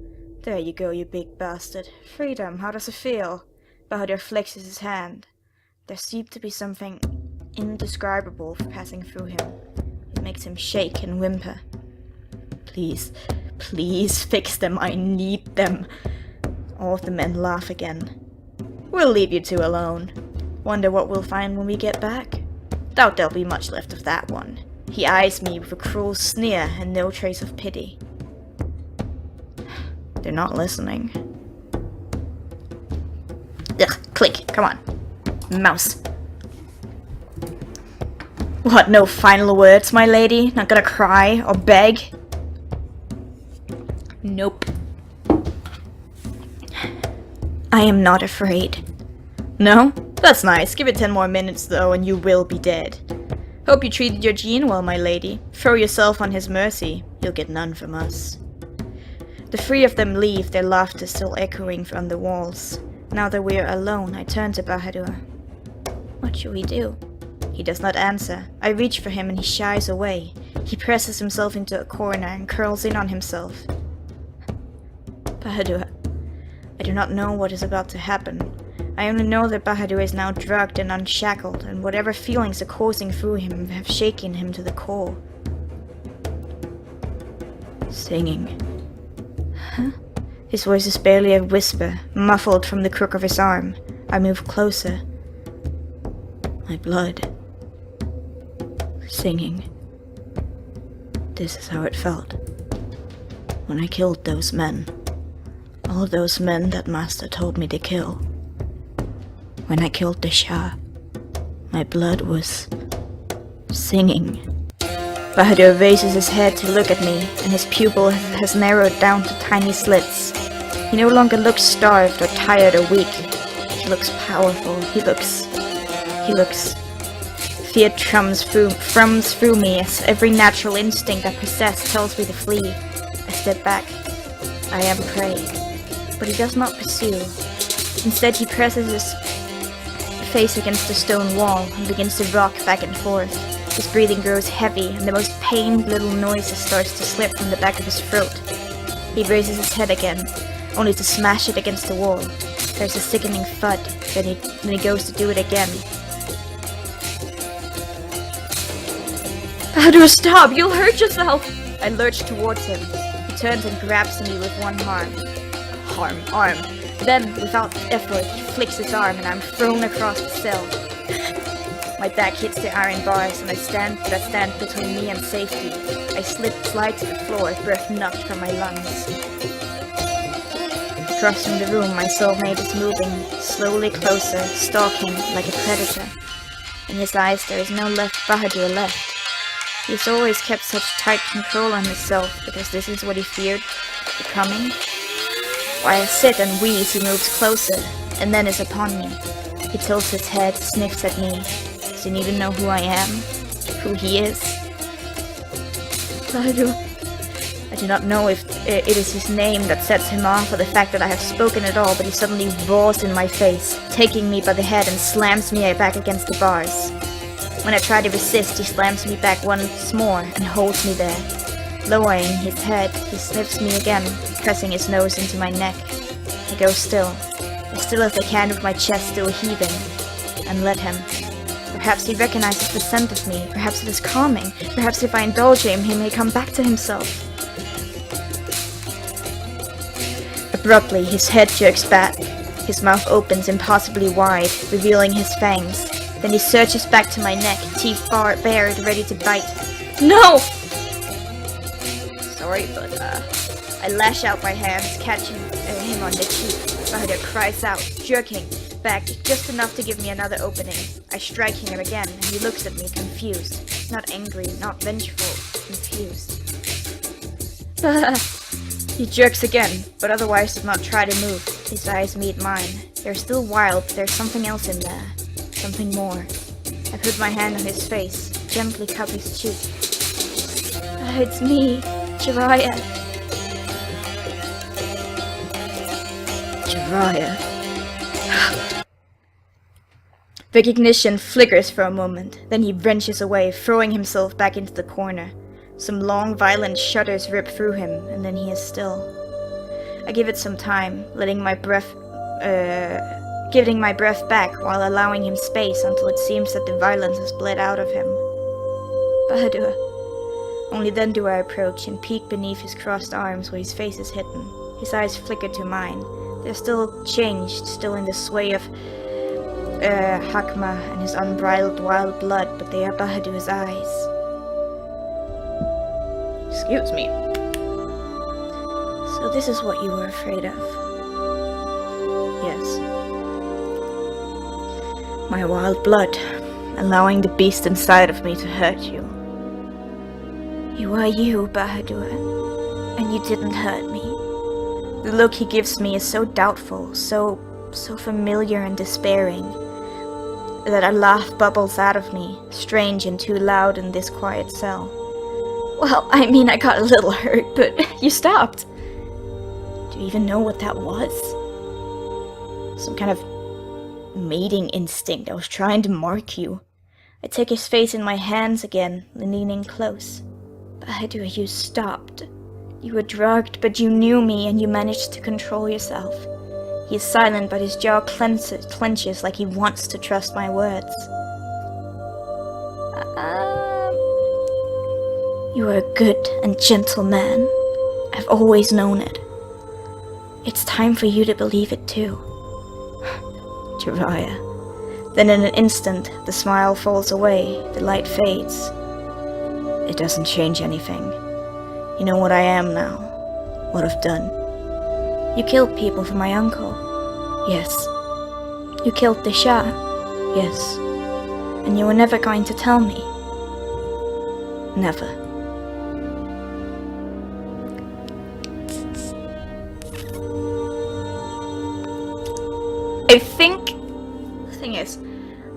There you go, you big bastard. Freedom, how does it feel? Bahadur flexes his hand. There seemed to be something indescribable passing through him. It makes him shake and whimper. Please, please fix them, I need them. All of the men laugh again. We'll leave you two alone. Wonder what we'll find when we get back? Doubt there'll be much left of that one. He eyes me with a cruel sneer and no trace of pity. They're not listening. Ugh, click, come on. Mouse. What, no final words, my lady? Not gonna cry or beg? Nope. I am not afraid. No? That's nice. Give it 10 more minutes, though, and you will be dead. Hope you treated your Jean well, my lady. Throw yourself on his mercy. You'll get none from us. The three of them leave, their laughter still echoing from the walls. Now that we are alone, I turn to Bahadur. What should we do? He does not answer. I reach for him and he shies away. He presses himself into a corner and curls in on himself. Bahadur, I do not know what is about to happen. I only know that Bahadur is now drugged and unshackled, and whatever feelings are coursing through him have shaken him to the core. Singing. Huh? His voice is barely a whisper, muffled from the crook of his arm. I move closer. My blood. Singing. This is how it felt. When I killed those men. All those men that Master told me to kill. When I killed the Shah, my blood was singing. Bahadur raises his head to look at me, and his pupil has narrowed down to tiny slits. He no longer looks starved or tired or weak. He looks powerful. He looks... Fear thrums through me as every natural instinct I possess tells me to flee. I step back. I am prey. But he does not pursue. Instead, he presses his face against the stone wall and begins to rock back and forth. His breathing grows heavy, and the most pained little noises starts to slip from the back of his throat. He raises his head again, only to smash it against the wall. There's a sickening thud, then he goes to do it again. Bahadur, stop! You'll hurt yourself! I lurch towards him. He turns and grabs me with one arm. Arm. Then, without effort, he flicks his arm and I'm thrown across the cell. My back hits the iron bars and that stand between me and safety. I slide to the floor, breath knocked from my lungs. Across from the room, my soulmate is moving, slowly closer, stalking like a predator. In his eyes, there is no Bahadur left. He's always kept such tight control on himself because this is what he feared becoming. While I sit and wheeze, he moves closer, and then is upon me. He tilts his head, sniffs at me. Doesn't even know who I am, who he is. Bahadur. I do not know if it is his name that sets him off or the fact that I have spoken at all, but he suddenly roars in my face, taking me by the head and slams me back against the bars. When I try to resist, he slams me back once more and holds me there. Lowering his head, he sniffs me again, pressing his nose into my neck. I go still, as still as I can with my chest still heaving, and let him. Perhaps he recognizes the scent of me. Perhaps it is calming. Perhaps if I indulge him, he may come back to himself. Abruptly, his head jerks back. His mouth opens impossibly wide, revealing his fangs. Then he surges back to my neck, teeth bared, ready to bite. No! Sorry, but I lash out my hands, catching him on the cheek. Bahadur cries out, jerking back just enough to give me another opening. I strike him again, and he looks at me confused. Not angry, not vengeful, confused. He jerks again, but otherwise does not try to move. His eyes meet mine. They're still wild, but there's something else in there. Something more. I put my hand on his face, gently cup his cheek. It's me, Jiraiya. Jiraiya. Recognition flickers for a moment, then he wrenches away, throwing himself back into the corner. Some long, violent shudders rip through him, and then he is still. I give it some time, giving my breath back while allowing him space until it seems that the violence has bled out of him. Bahadur. Only then do I approach and peek beneath his crossed arms where his face is hidden. His eyes flicker to mine. They're still changed, still in the sway of Hakma and his unbridled wild blood, but they are Bahadur's eyes. Excuse me. So this is what you were afraid of? Yes. My wild blood, allowing the beast inside of me to hurt you. You are you, Bahadur, and you didn't hurt me. The look he gives me is so doubtful, so familiar and despairing, that a laugh bubbles out of me, strange and too loud in this quiet cell. Well, I mean, I got a little hurt, but you stopped. Do you even know what that was? Some kind of mating instinct. I was trying to mark you. I take his face in my hands again, leaning close. Bahadur, you stopped. You were drugged, but you knew me and you managed to control yourself. He is silent, but his jaw clenches like he wants to trust my words. You are a good and gentle man. I've always known it. It's time for you to believe it too. Jiraiya. Then in an instant, the smile falls away, the light fades. It doesn't change anything. You know what I am now, what I've done. You killed people for my uncle. Yes. You killed the Shah. Yes. And you were never going to tell me. Never.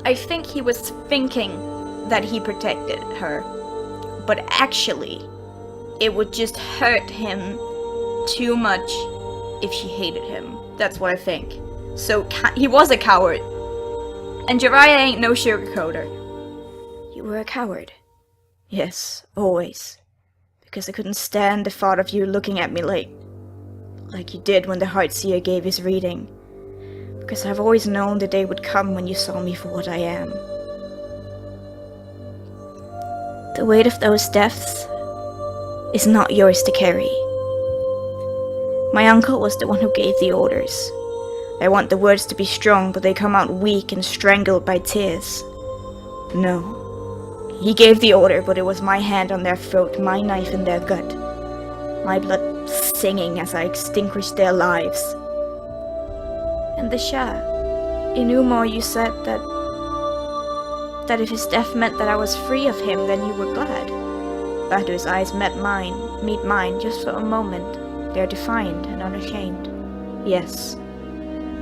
I think he was thinking that he protected her, but actually, it would just hurt him too much if she hated him. That's what I think. So, he was a coward. And Jiraiya ain't no sugarcoater. You were a coward. Yes, always. Because I couldn't stand the thought of you looking at me like you did when the Heartseer gave his reading. Because I've always known the day would come when you saw me for what I am. The weight of those deaths is not yours to carry. My uncle was the one who gave the orders. I want the words to be strong, but they come out weak and strangled by tears. No. He gave the order, but it was my hand on their throat, my knife in their gut. My blood singing as I extinguished their lives. And the Shah. In Umar you said that if his death meant that I was free of him, then you were glad. Bahadur's eyes meet mine just for a moment. They are defiant and unashamed. Yes.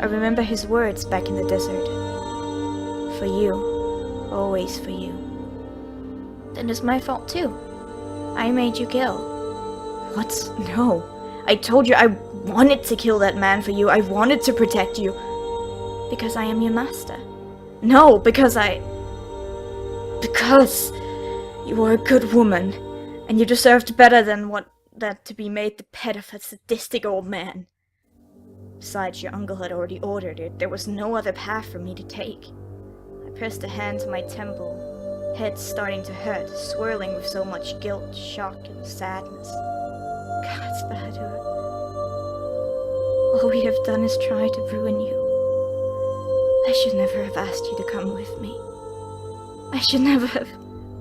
I remember his words back in the desert. For you. Always for you. Then it's my fault too. I made you kill. What? No. I told you I wanted to kill that man for you. I wanted to protect you. Because I am your master. No, because you were a good woman. And you deserved better than to be made the pet of a sadistic old man. Besides, your uncle had already ordered it. There was no other path for me to take. I pressed a hand to my temple, head starting to hurt, swirling with so much guilt, shock, and sadness. Gods, Bahadur. All we have done is try to ruin you. I should never have asked you to come with me. I should never have...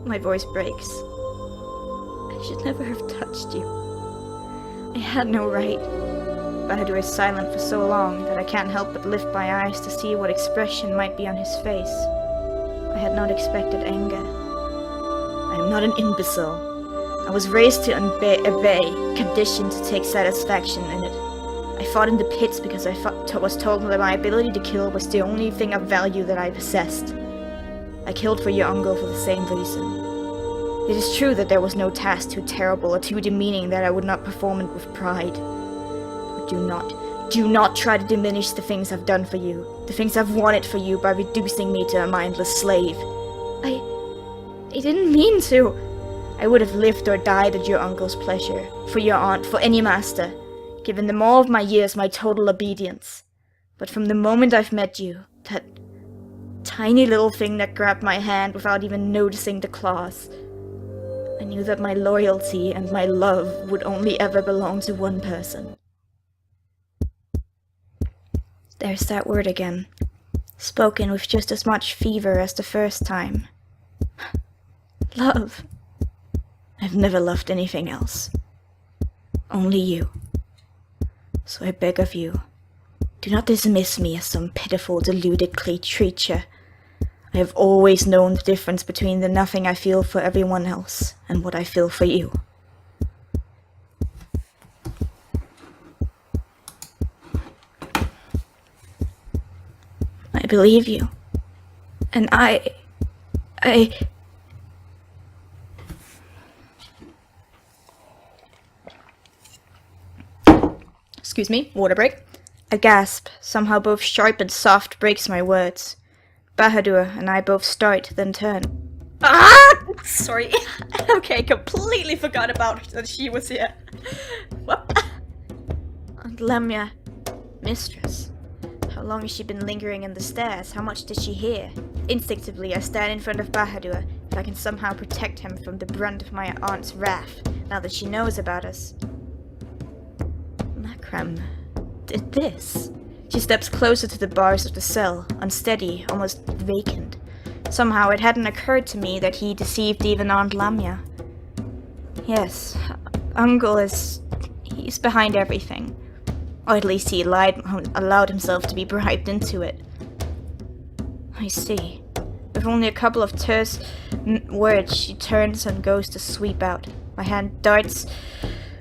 My voice breaks. I should never have touched you. I had no right. Bahadur is silent for so long that I can't help but lift my eyes to see what expression might be on his face. I had not expected anger. I am not an imbecile. I was raised to obey, conditioned to take satisfaction in it. I fought in the pits because I was told that my ability to kill was the only thing of value that I possessed. I killed for your uncle for the same reason. It is true that there was no task too terrible or too demeaning that I would not perform it with pride. But do not try to diminish the things I've done for you, the things I've wanted for you by reducing me to a mindless slave. I didn't mean to. I would have lived or died at your uncle's pleasure, for your aunt, for any master, given them all of my years my total obedience. But from the moment I've met you, that tiny little thing that grabbed my hand without even noticing the claws, I knew that my loyalty and my love would only ever belong to one person. There's that word again, spoken with just as much fever as the first time. Love. I've never loved anything else. Only you. So I beg of you, do not dismiss me as some pitiful, deluded creature. I have always known the difference between the nothing I feel for everyone else and what I feel for you. I believe you. And I... Excuse me, water break. A gasp, somehow both sharp and soft, breaks my words. Bahadur and I both start, then turn. Ah! Sorry. Okay, completely forgot about that she was here. What? Aunt Lamia, mistress. How long has she been lingering in the stairs? How much did she hear? Instinctively, I stand in front of Bahadur, if I can somehow protect him from the brunt of my aunt's wrath, now that she knows about us. Makram did this. She steps closer to the bars of the cell, unsteady, almost vacant. Somehow it hadn't occurred to me that he deceived even Aunt Lamia. Yes, Uncle he's behind everything. Or at least he allowed himself to be bribed into it. I see. With only a couple of terse words, she turns and goes to sweep out. My hand darts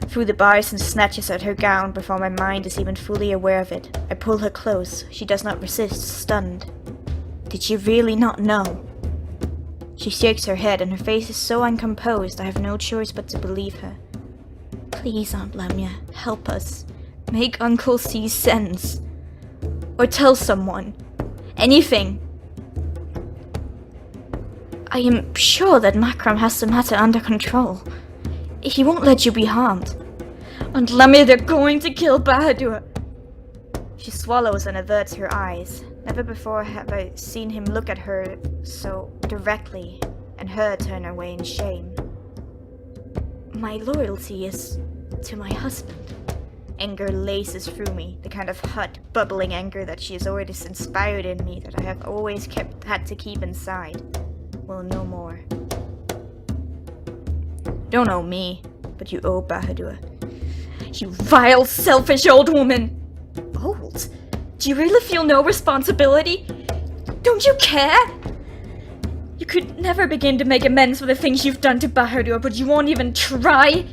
through the bars and snatches at her gown before my mind is even fully aware of it. I pull her close. She does not resist, stunned. Did she really not know? She shakes her head, and her face is so uncomposed I have no choice but to believe her. Please, Aunt Lamia, help us. Make Uncle see sense. Or tell someone. Anything. I am sure that Makram has the matter under control. He won't let you be harmed. Aunt Lamia, they're going to kill Bahadur. She swallows and averts her eyes. Never before have I seen him look at her so directly, and her turn away in shame. My loyalty is to my husband. Anger laces through me, the kind of hot, bubbling anger that she has already inspired in me that I have always had to keep inside. Will no more. Don't owe me, but you owe Bahadur. You vile, selfish old woman! Old? Do you really feel no responsibility? Don't you care? You could never begin to make amends for the things you've done to Bahadur, but you won't even try?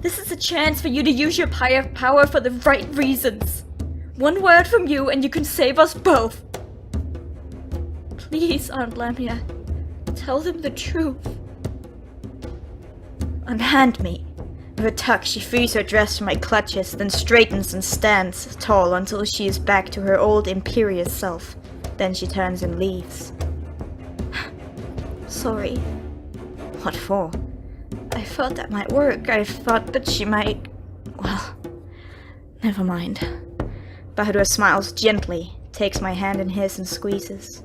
This is a chance for you to use your power for the right reasons. One word from you and you can save us both. Please, Aunt Lamia, tell them the truth. Unhand me. With a tuck, she frees her dress from my clutches, then straightens and stands tall until she is back to her old imperious self. Then she turns and leaves. Sorry. What for? I thought that might work. I thought that she might... Well, never mind. Bahadur smiles gently, takes my hand in his and squeezes.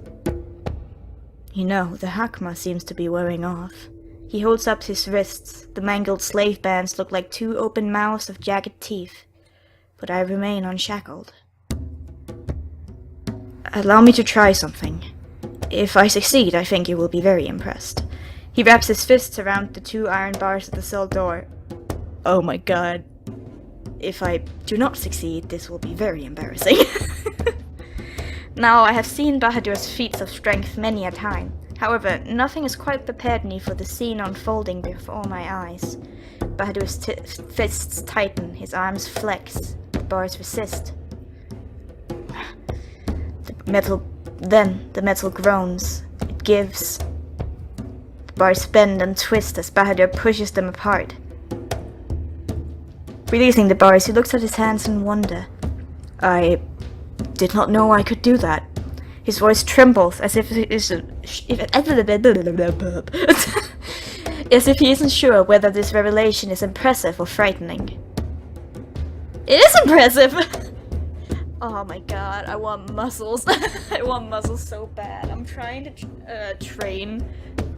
You know, the hakma seems to be wearing off. He holds up his wrists. The mangled slave bands look like two open mouths of jagged teeth. But I remain unshackled. Allow me to try something. If I succeed, I think you will be very impressed. He wraps his fists around the two iron bars of the cell door. Oh my god. If I do not succeed, this will be very embarrassing. Now, I have seen Bahadur's feats of strength many a time. However, nothing has quite prepared me for the scene unfolding before my eyes. Bahadur's fists tighten, his arms flex, the bars resist. The metal groans. It gives. The bars bend and twist as Bahadur pushes them apart. Releasing the bars, he looks at his hands in wonder. I did not know I could do that. His voice trembles as if he isn't sure whether this revelation is impressive or frightening. It is impressive! Oh my god, I want muscles. I want muscles so bad. I'm trying to train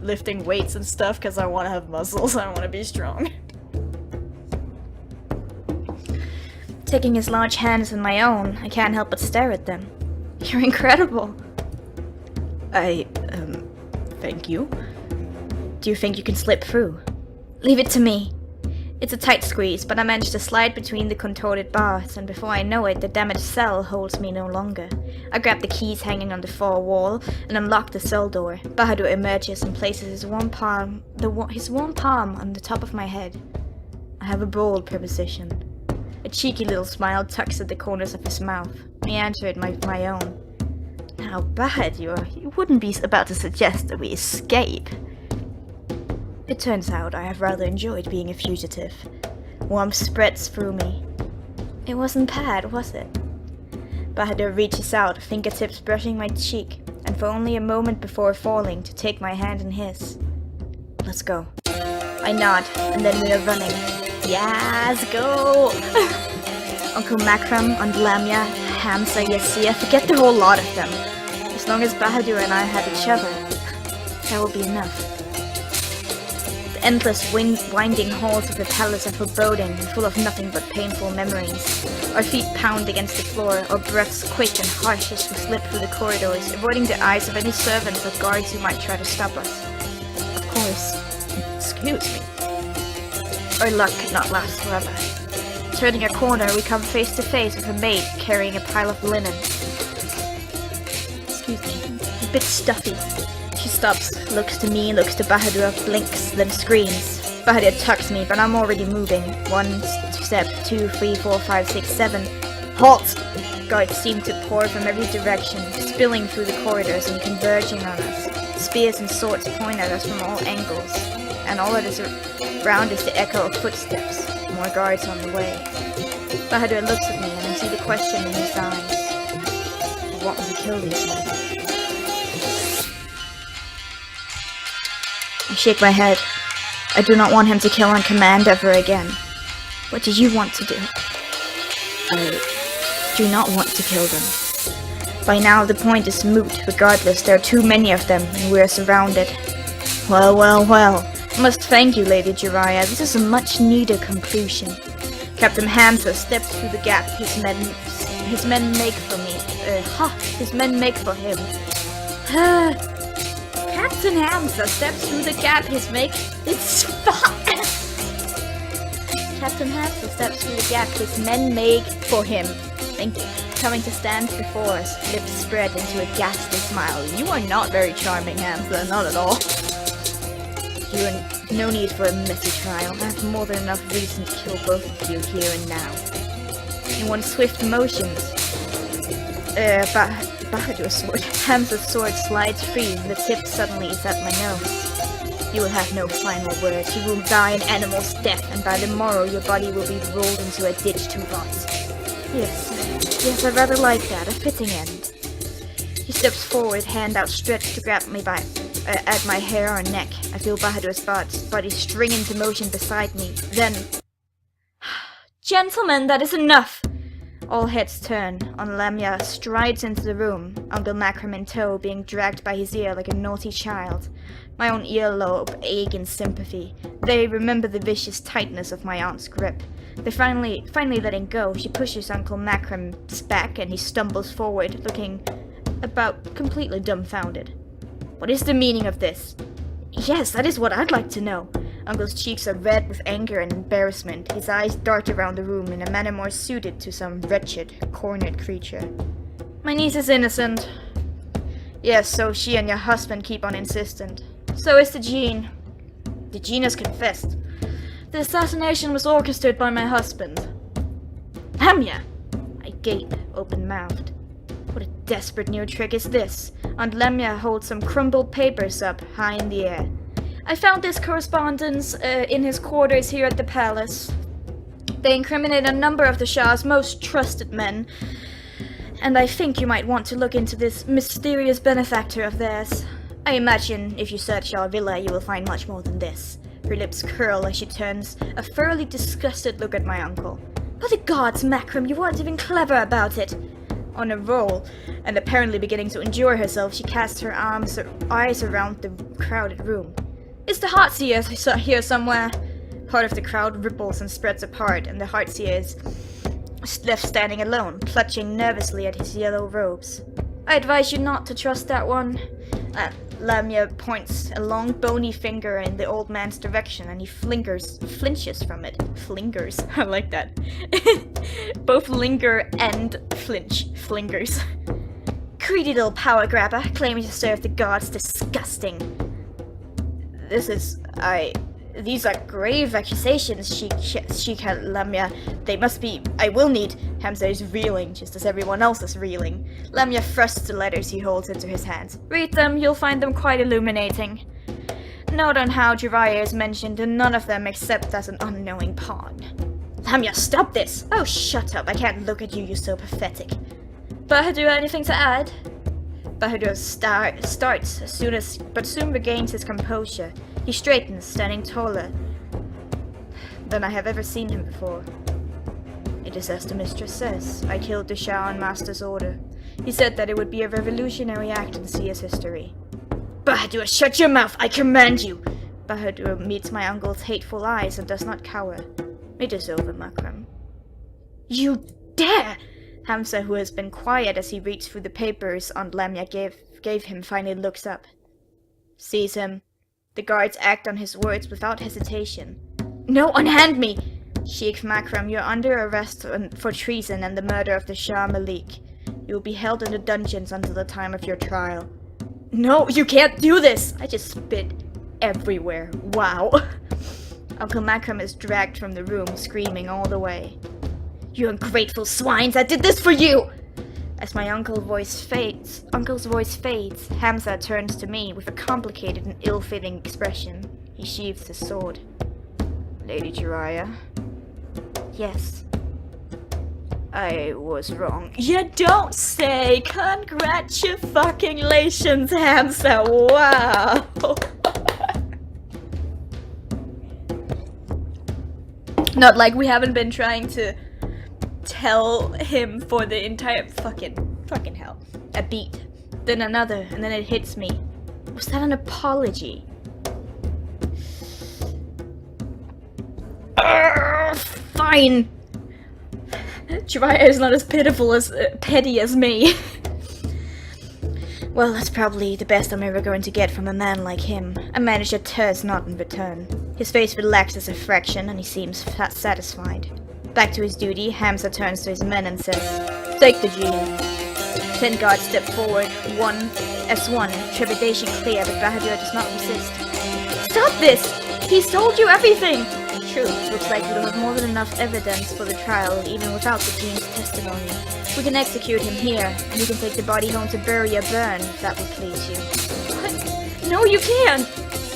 lifting weights and stuff because I want to have muscles. I want to be strong. Taking his large hands in my own, I can't help but stare at them. You're incredible. Thank you. Do you think you can slip through? Leave it to me. It's a tight squeeze, but I manage to slide between the contorted bars, and before I know it, the damaged cell holds me no longer. I grab the keys hanging on the far wall and unlock the cell door. Bahadur emerges and places his warm palm on the top of my head. I have a bold proposition. A cheeky little smile tucks at the corners of his mouth. I answer it with my own. Now, Bahadur, you wouldn't be about to suggest that we escape. It turns out I have rather enjoyed being a fugitive. Warmth spreads through me. It wasn't bad, was it? Bahadur reaches out, fingertips brushing my cheek, and for only a moment before falling, to take my hand in his. Let's go. I nod, and then we are running. Yes, go! Uncle Makram, Aunt Lamia, Hamza, Yassir, forget the whole lot of them. As long as Bahadur and I have each other, that will be enough. The endless winding halls of the palace are foreboding and full of nothing but painful memories. Our feet pound against the floor, our breaths quick and harsh as we slip through the corridors, avoiding the eyes of any servants or guards who might try to stop us. Of course, excuse me. Our luck could not last forever. Turning a corner, we come face to face with a maid carrying a pile of linen. Excuse me, a bit stuffy. She stops, looks to me, looks to Bahadur, blinks, then screams. Bahadur tucks me, but I'm already moving. 1 step, 2, 3, 4, 5, 6, 7. Halt! Guards seem to pour from every direction, spilling through the corridors and converging on us. Spears and swords point at us from all angles, and all that is around is the echo of footsteps. More guards on the way. Bahadur looks at me, and I see the question in his eyes. You want me to kill these men? I shake my head. I do not want him to kill on command ever again. What do you want to do? I do not want to kill them. By now the point is moot. Regardless, there are too many of them, and we are surrounded. Well, well, well. I must thank you, Lady Jiraiya. This is a much-needed conclusion. Captain Hamza steps through the gap his men make for me. His men make for him. Captain Hamza steps through the gap It's fuck! Captain Hamza steps through the gap his men make for him. Thank you. Coming to stand before us, lips spread into a ghastly smile. You are not very charming, Hamza. Not at all. No need for a messy trial. I have more than enough reason to kill both of you here and now. In one swift motion, Bahadur's sword, Hamza's sword slides free, and the tip suddenly is at my nose. You will have no final words. You will die an animal's death, and by the morrow your body will be rolled into a ditch to rot. Yes, I rather like that. A fitting end. He steps forward, hand outstretched to grab me at my hair or neck. I feel Bahadur's body string into motion beside me. Then... Gentlemen, that is enough! All heads turn. Lamia strides into the room, Uncle Macram in tow, being dragged by his ear like a naughty child. My own earlobe ache in sympathy. They remember the vicious tightness of my aunt's grip. They finally letting go, she pushes Uncle Macram's back and he stumbles forward, looking about completely dumbfounded. What is the meaning of this? Yes, that is what I'd like to know. Uncle's cheeks are red with anger and embarrassment. His eyes dart around the room in a manner more suited to some wretched, cornered creature. My niece is innocent. Yes, so she and your husband keep on insisting. So is the Jean. The Jean has confessed. The assassination was orchestrated by my husband. Lamia! I gape, open-mouthed. What a desperate new trick is this? Aunt Lamia holds some crumpled papers up, high in the air. I found this correspondence in his quarters here at the palace. They incriminate a number of the Shah's most trusted men, and I think you might want to look into this mysterious benefactor of theirs. I imagine if you search our villa, you will find much more than this. Her lips curl as she turns a thoroughly disgusted look at my uncle. By the gods, Macram, you weren't even clever about it. On a roll, and apparently beginning to enjoy herself, she casts her eyes around the crowded room. Is the Heartseer here somewhere? Part of the crowd ripples and spreads apart, and the Heartseer is left standing alone, clutching nervously at his yellow robes. I advise you not to trust that one. Lamia points a long bony finger in the old man's direction, and he flinches from it. Flingers. I like that. Both linger and flinch. Flingers. Greedy little power grabber, claiming to serve the gods. Disgusting. These are grave accusations, Sheikh Lamia. They must be. I will need. Hamza is reeling, just as everyone else is reeling. Lamia thrusts the letters he holds into his hands. Read them, you'll find them quite illuminating. Note on how Jiraiya is mentioned in none of them except as an unknowing pawn. Lamia, stop this! Oh, shut up, I can't look at you, you're so pathetic. Bahadur, anything to add? Bahadur starts but soon regains his composure. He straightens, standing taller than I have ever seen him before. It is as the mistress says. I killed the Shah on Master's order. He said that it would be a revolutionary act in Seer's history. Bahadur, shut your mouth! I command you! Bahadur meets my uncle's hateful eyes and does not cower. It is over, Makram. You dare! Hamza, who has been quiet as he reads through the papers Aunt Lamia gave him, finally looks up. Seize him. The guards act on his words without hesitation. No, unhand me! Sheikh Makram, you're under arrest for treason and the murder of the Shah Malik. You will be held in the dungeons until the time of your trial. No, you can't do this! I just spit everywhere. Wow. Uncle Makram is dragged from the room, screaming all the way. You ungrateful swines, I did this for you! As my uncle's voice fades, Hamza turns to me with a complicated and ill-fitting expression. He sheathes his sword. Lady Jiraiya? Yes. I was wrong. You don't say! Congratulations, Hamza! Wow! Not like we haven't been trying to tell him for the entire fucking hell. A beat, then another, and then it hits me. Was that an apology? Fine. Jiraiya is not as petty as me. Well, that's probably the best I'm ever going to get from a man like him. I managed a terse nod in return. His face relaxes a fraction, and he seems satisfied. Back to his duty, Hamza turns to his men and says, Take the Jean. 10 guards step forward, one, trepidation clear, but Bahadur does not resist. Stop this! He's told you everything! True, looks like we'll have more than enough evidence for the trial, even without the Jean's testimony. We can execute him here, and you can take the body home to bury or burn, if that would please you. What? No, you can't!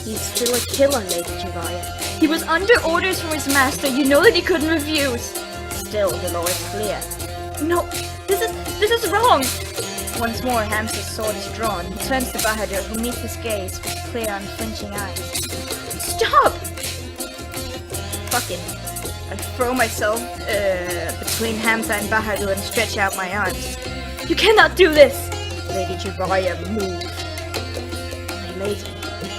He's still a killer, Lady Jiraiya. He was under orders from his master. You know that he couldn't refuse. Still, the law is clear. No, this is wrong. Once more, Hamza's sword is drawn. He turns to Bahadur, who meets his gaze with clear, unflinching eyes. Stop! Fucking I throw myself between Hamza and Bahadur and stretch out my arms. You cannot do this! Lady Jiraiya, move. My lady.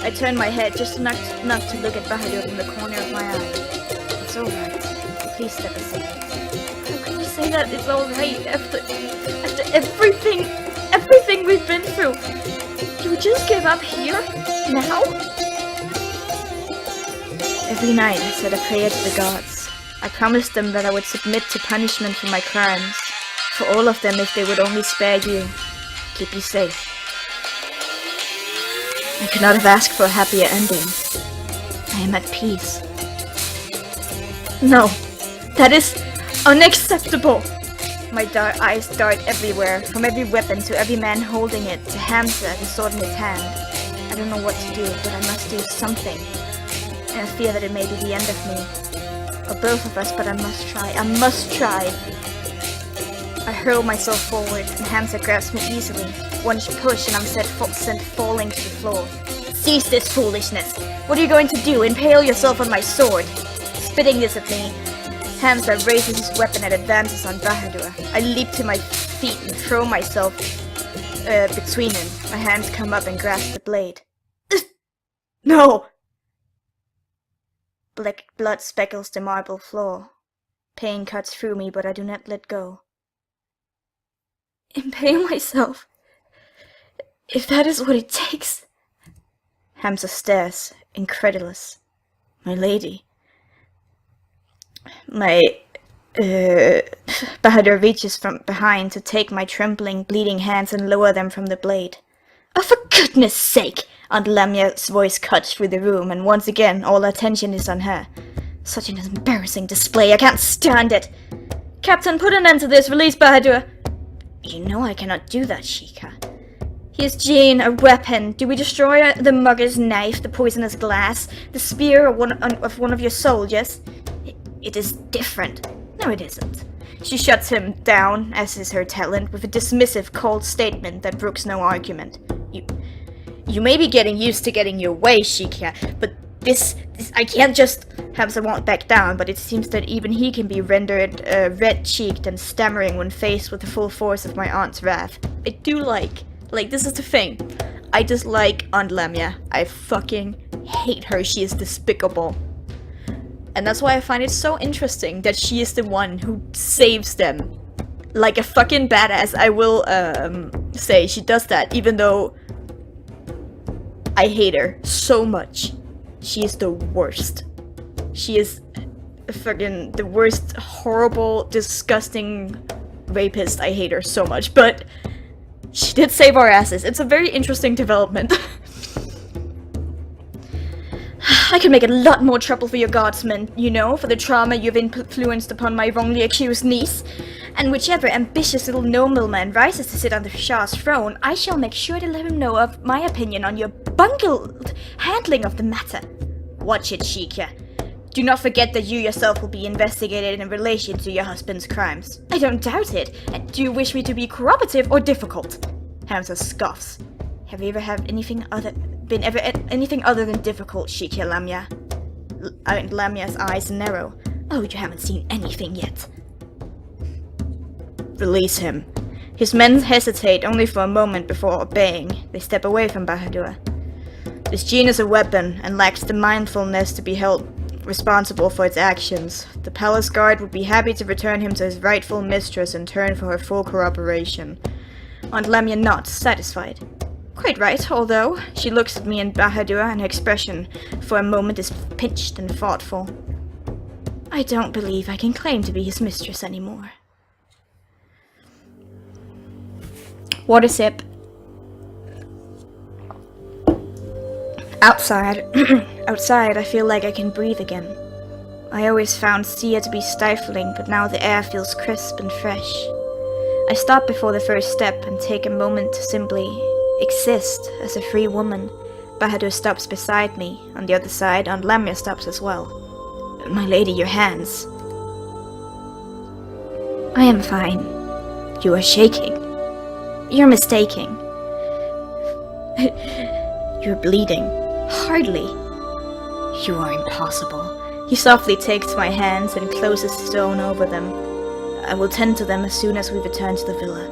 I turn my head just enough to look at Bahadur from the corner of my eye. It's alright. Please step aside. How can you say that it's alright after everything we've been through? You would just give up here? Now? Every night I said a prayer to the gods. I promised them that I would submit to punishment for my crimes. For all of them if they would only spare you. Keep you safe. I could not have asked for a happier ending. I am at peace. No, that is unacceptable! My dark eyes dart everywhere, from every weapon to every man holding it, to Hamza, the sword in his hand. I don't know what to do, but I must do something. And I fear that it may be the end of me. Or both of us, but I must try. I must try! I hurl myself forward, and Hamza grabs me easily. One push, and I'm sent falling to the floor. Cease this foolishness! What are you going to do? Impale yourself on my sword? Spitting this at me, Hamza raises his weapon and advances on Bahadur. I leap to my feet and throw myself between him. My hands come up and grasp the blade. No! Black blood speckles the marble floor. Pain cuts through me, but I do not let go. Impale myself? If that is what it takes... Hamza stares, incredulous. My lady... Bahadur reaches from behind to take my trembling, bleeding hands and lower them from the blade. Oh, for goodness sake! Aunt Lamia's voice cuts through the room, and once again all attention is on her. Such an embarrassing display, I can't stand it! Captain, put an end to this, release Bahadur! You know I cannot do that, Sheikah. He is Jane, a weapon. Do we destroy the mugger's knife, the poisonous glass, the spear of one of your soldiers? It is different. No, it isn't. She shuts him down, as is her talent, with a dismissive, cold statement that brooks no argument. You may be getting used to getting your way, Sheikah, but this I can't just... Hamza won't back down, but it seems that even he can be rendered red-cheeked and stammering when faced with the full force of my aunt's wrath. I do like, this is the thing. I dislike Aunt Lamia. I fucking hate her. She is despicable. And that's why I find it so interesting that she is the one who saves them. Like a fucking badass, I will say she does that, even though I hate her so much. She is the worst. She is fucking the worst, horrible, disgusting rapist. I hate her so much, but she did save our asses. It's a very interesting development. I could make a lot more trouble for your guardsmen, you know, for the trauma you've influenced upon my wrongly accused niece. And whichever ambitious little nobleman rises to sit on the Shah's throne, I shall make sure to let him know of my opinion on your bungled handling of the matter. Watch it, Sheikah. Do not forget that you yourself will be investigated in relation to your husband's crimes. I don't doubt it. Do you wish me to be corroborative or difficult? Hamza scoffs. Have you ever had anything other than difficult, Sheikah Lamia? Lamia's eyes narrow. Oh, you haven't seen anything yet. Release him. His men hesitate only for a moment before obeying. They step away from Bahadur. This gene is a weapon and lacks the mindfulness to be held responsible for its actions. The palace guard would be happy to return him to his rightful mistress in turn for her full cooperation. Aunt Lamia nods, satisfied. Quite right, although she looks at me and Bahadur and her expression for a moment is pinched and thoughtful. I don't believe I can claim to be his mistress anymore. Water sip. Outside, I feel like I can breathe again. I always found seer to be stifling, but now the air feels crisp and fresh. I stop before the first step and take a moment to simply exist as a free woman. Bahadur stops beside me. On the other side, Aunt Lamia stops as well. My lady, your hands. I am fine. You are shaking. You're mistaking. You're bleeding. Hardly. You are impossible. He softly takes my hands and closes his own over them. I will tend to them as soon as we return to the villa.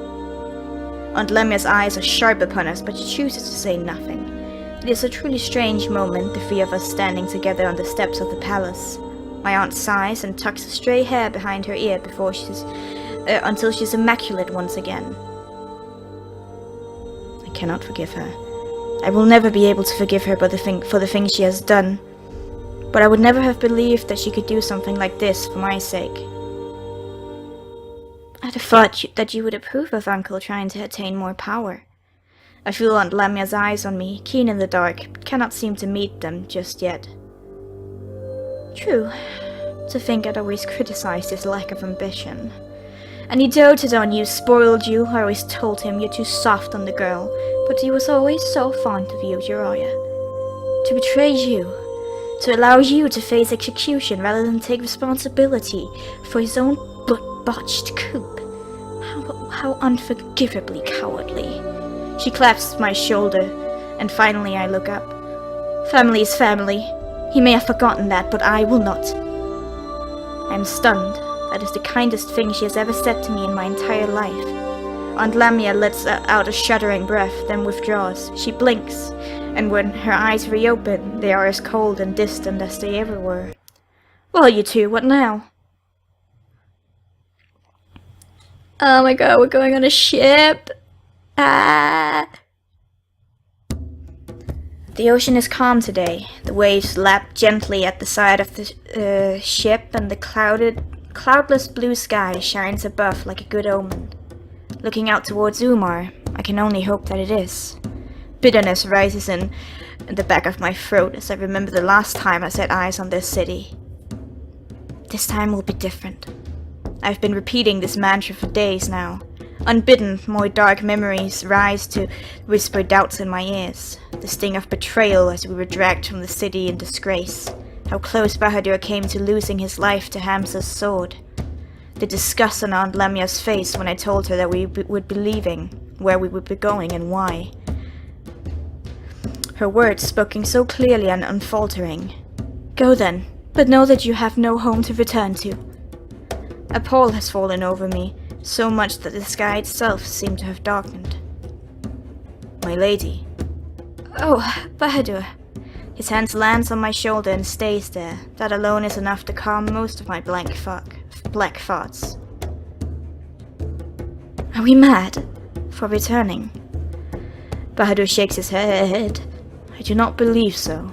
Aunt Lamia's eyes are sharp upon us, but she chooses to say nothing. It is a truly strange moment, the three of us standing together on the steps of the palace. My aunt sighs and tucks a stray hair behind her ear until she's immaculate once again. I cannot forgive her. I will never be able to forgive her for the things she has done. But I would never have believed that she could do something like this for my sake. I'd have thought that you would approve of Uncle trying to attain more power. I feel Aunt Lamia's eyes on me, keen in the dark, but cannot seem to meet them just yet. True. To think I'd always criticized his lack of ambition. And he doted on you, spoiled you. I always told him you're too soft on the girl, but he was always so fond of you, Uriah. To betray you, to allow you to face execution rather than take responsibility for his own botched coup. How unforgivably cowardly. She clasps my shoulder, and finally I look up. Family is family. He may have forgotten that, but I will not. I am stunned. That is the kindest thing she has ever said to me in my entire life. Aunt Lamia lets out a shuddering breath, then withdraws. She blinks, and when her eyes reopen, they are as cold and distant as they ever were. Well, you two, what now? Oh my god, we're going on a ship! Ah! The ocean is calm today. The waves lap gently at the side of the ship, and the cloudless blue sky shines above like a good omen. Looking out towards Umar, I can only hope that it is. Bitterness rises in the back of my throat as I remember the last time I set eyes on this city. This time will be different. I've been repeating this mantra for days now. Unbidden, more dark memories rise to whisper doubts in my ears. The sting of betrayal as we were dragged from the city in disgrace. How close Bahadur came to losing his life to Hamza's sword. The disgust on Aunt Lamia's face when I told her that we would be leaving, where we would be going and why. Her words spoken so clearly and unfaltering. Go then, but know that you have no home to return to. A pall has fallen over me, so much that the sky itself seemed to have darkened. My lady. Oh, Bahadur. His hand lands on my shoulder and stays there. That alone is enough to calm most of my black thoughts. Are we mad? For returning? Bahadur shakes his head. I do not believe so.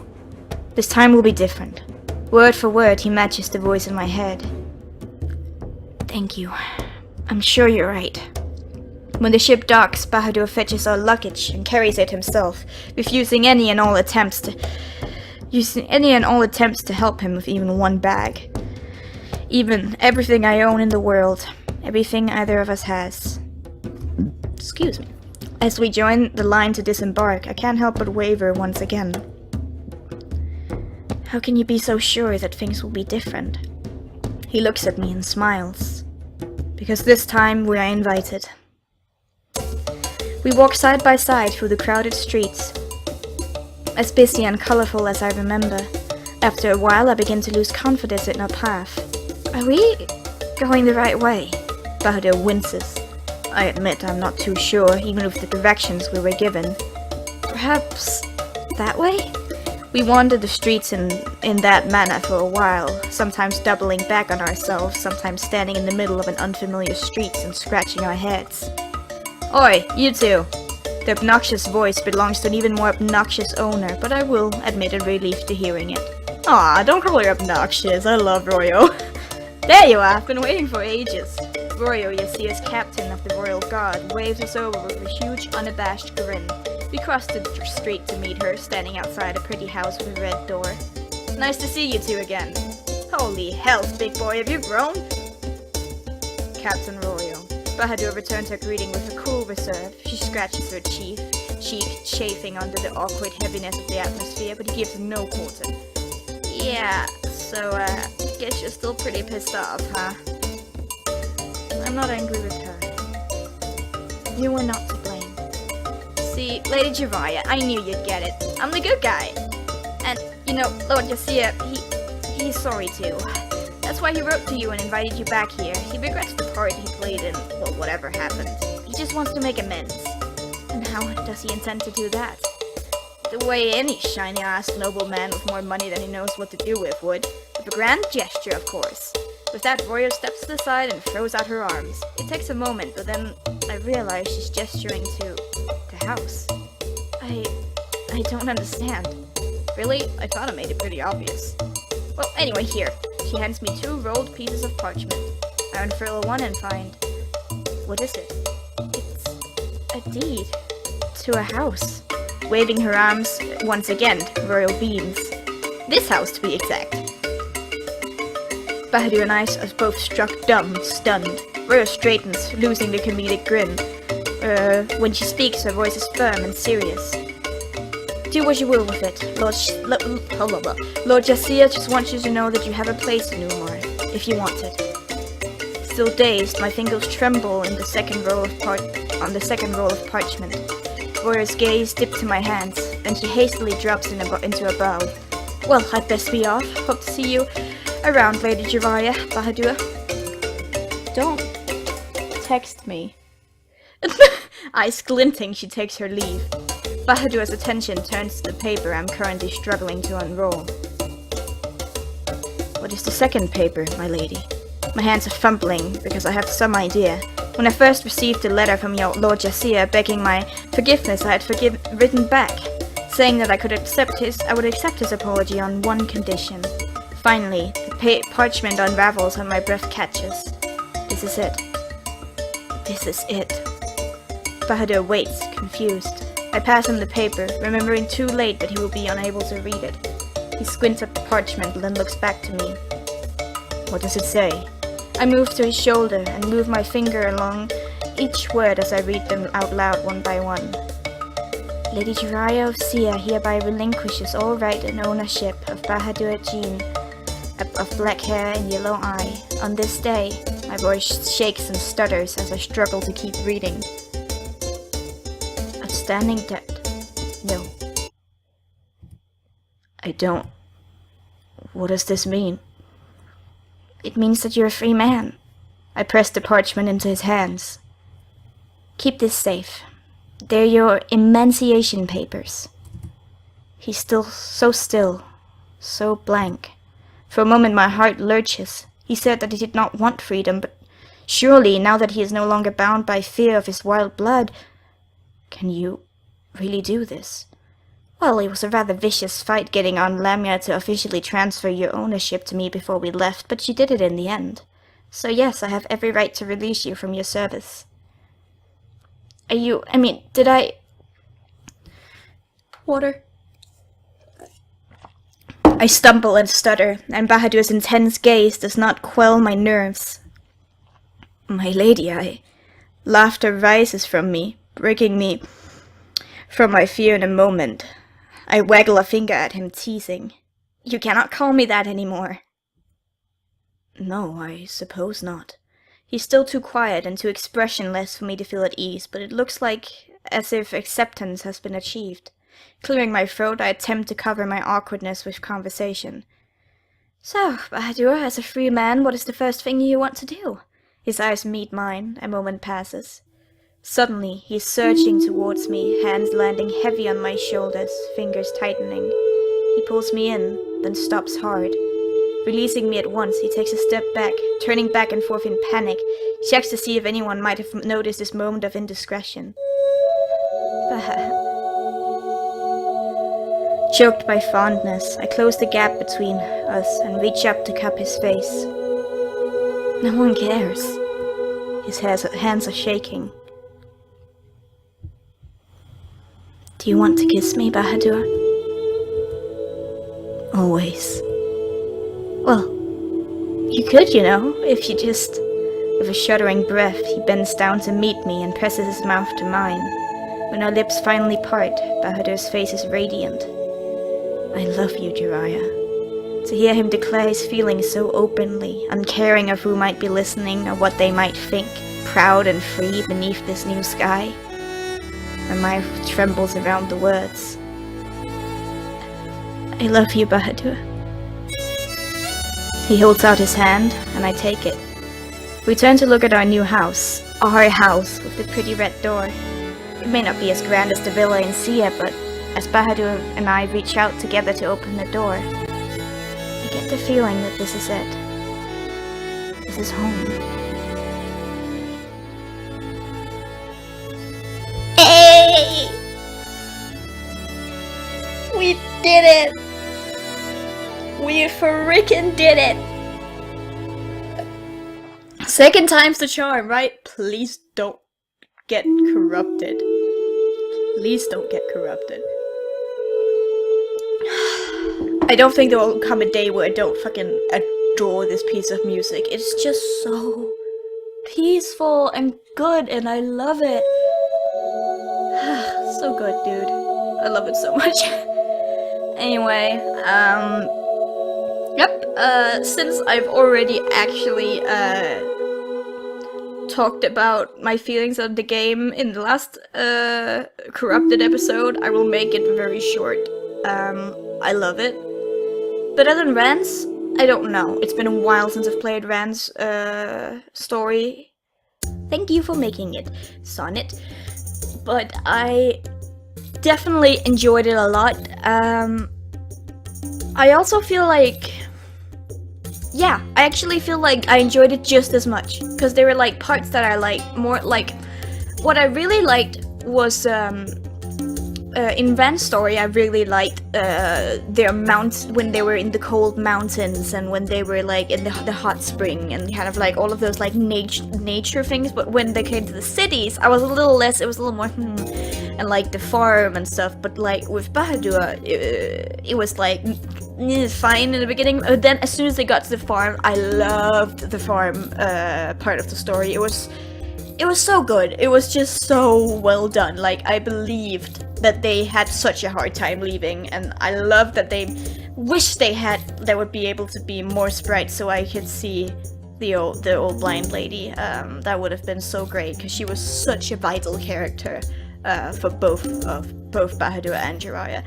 This time will be different. Word for word, he matches the voice in my head. Thank you. I'm sure you're right. When the ship docks, Bahadur fetches our luggage and carries it himself, refusing any and all attempts to help him with even one bag. Even everything I own in the world, everything either of us has. Excuse me. As we join the line to disembark, I can't help but waver once again. How can you be so sure that things will be different? He looks at me and smiles. Because this time we are invited. We walk side by side through the crowded streets. As busy and colorful as I remember. After a while I begin to lose confidence in our path. Are we going the right way? Bahadur winces. I admit I'm not too sure, even with the directions we were given. Perhaps that way? We wandered the streets in that manner for a while, sometimes doubling back on ourselves, sometimes standing in the middle of an unfamiliar street and scratching our heads. Oi, you two! The obnoxious voice belongs to an even more obnoxious owner, but I will admit a relief to hearing it. Aw, don't call her obnoxious, I love Royo. There you are, I've been waiting for ages. Royo, you see, as captain of the Royal Guard, waves us over with a huge, unabashed grin. We crossed the street to meet her, standing outside a pretty house with a red door. Nice to see you two again. Holy hell, big boy, have you grown? Captain Royo. Bahadur returns her greeting with a cool reserve. She scratches her cheek, chafing under the awkward heaviness of the atmosphere, but he gives no quarter. Yeah, so, guess you're still pretty pissed off, huh? I'm not angry with her. You were not to blame. See, Lady Jiraiya, I knew you'd get it. I'm the good guy. And, you know, Lord Yasir, He's sorry too. That's why he wrote to you and invited you back here. He regrets the part he played in, well, whatever happened. He just wants to make amends. And how does he intend to do that? The way any shiny-ass nobleman with more money than he knows what to do with would. With a grand gesture, of course. With that, Royal steps to the side and throws out her arms. It takes a moment, but then I realize she's gesturing to the house. I don't understand. Really? I thought I made it pretty obvious. Well, anyway, here. She hands me 2 rolled pieces of parchment. I unfurl one and find... What is it? It's a deed to a house. Waving her arms once again, Royal beams. This house, to be exact. Bahadur and I are both struck dumb, stunned. Royal straightens, losing the comedic grin. When she speaks, her voice is firm and serious. Do what you will with it. Lord Jasiah just wants you to know that you have a place in Umar, if you want it. Still dazed, my fingers tremble in the second roll of parchment. Royal's gaze dipped to my hands, then she hastily drops into a bow. Well, I'd best be off. Hope to see you around, Lady Jiraiya, Bahadur. Don't text me. Eyes glinting, she takes her leave. Bahadur's attention turns to the paper I'm currently struggling to unroll. What is the second paper, my lady? My hands are fumbling because I have some idea. When I first received the letter from your Lord Jasiah begging my forgiveness, I had written back, saying that I would accept his apology on one condition. Finally, the parchment unravels and my breath catches. This is it. This is it. Bahadur waits, confused. I pass him the paper, remembering too late that he will be unable to read it. He squints at the parchment and then looks back to me. What does it say? I move to his shoulder and move my finger along each word as I read them out loud one by one. Lady Jiraiya of Seer hereby relinquishes all right and ownership of Bahadur Jean, of black hair and yellow eye. On this day, my voice shakes and stutters as I struggle to keep reading. Outstanding debt. No. I don't. What does this mean? It means that you're a free man. I press the parchment into his hands. Keep this safe. They're your emancipation papers. He's still, so blank. For a moment my heart lurches. He said that he did not want freedom, but surely, now that he is no longer bound by fear of his wild blood, can you really do this? Well, it was a rather vicious fight getting Aunt Lamia to officially transfer your ownership to me before we left, but she did it in the end. So yes, I have every right to release you from your service. Did I... Water? I stumble and stutter, and Bahadur's intense gaze does not quell my nerves. My lady, Laughter rises from me, breaking me from my fear in a moment. I waggle a finger at him, teasing. You cannot call me that anymore. No, I suppose not. He's still too quiet and too expressionless for me to feel at ease, but it looks as if acceptance has been achieved. Clearing my throat, I attempt to cover my awkwardness with conversation. So, Bahadur, as a free man, what is the first thing you want to do? His eyes meet mine. A moment passes. Suddenly, he is surging towards me, hands landing heavy on my shoulders, fingers tightening. He pulls me in, then stops hard. Releasing me at once, he takes a step back, turning back and forth in panic, checks to see if anyone might have noticed this moment of indiscretion. Choked by fondness, I close the gap between us and reach up to cup his face. No one cares. His hands are shaking. Do you want to kiss me, Bahadur? Always. Well, you could, if you just... With a shuddering breath, he bends down to meet me and presses his mouth to mine. When our lips finally part, Bahadur's face is radiant. I love you, Jiraiya. To hear him declare his feelings so openly, uncaring of who might be listening or what they might think, proud and free beneath this new sky. My mouth trembles around the words. I love you, Bahadur. He holds out his hand, and I take it. We turn to look at our new house. Our house, with the pretty red door. It may not be as grand as the villa in Seer, but as Bahadur and I reach out together to open the door, I get the feeling that this is it. This is home. Hey! We did it! We freaking did it! Second time's the charm, right? Please don't get corrupted. Please don't get corrupted. I don't think there will come a day where I don't fucking adore this piece of music. It's just so peaceful and good, and I love it. So good, dude. I love it so much. Anyway, since I've already actually, talked about my feelings of the game in the last, corrupted episode, I will make it very short. I love it. Better than Rand's? I don't know. It's been a while since I've played Rand's, story. Thank you for making it, Sonnet. But I definitely enjoyed it a lot. I also feel like... Yeah, I actually feel like I enjoyed it just as much. Because there were like parts that I liked more, like... What I really liked was, in Van's story, I really liked their mounts when they were in the cold mountains and when they were like in the hot spring and kind of like all of those like nature things. But when they came to the cities, I was a little less. It was a little more and like the farm and stuff. But like with Bahadur, it was like fine in the beginning. But then as soon as they got to the farm, I loved the farm part of the story. It was so good. It was just so well done. Like, I believed that they had such a hard time leaving, and I love that they wish they would be able to be more sprites so I could see the old blind lady. That would have been so great, because she was such a vital character for both Bahadur and Jiraiya.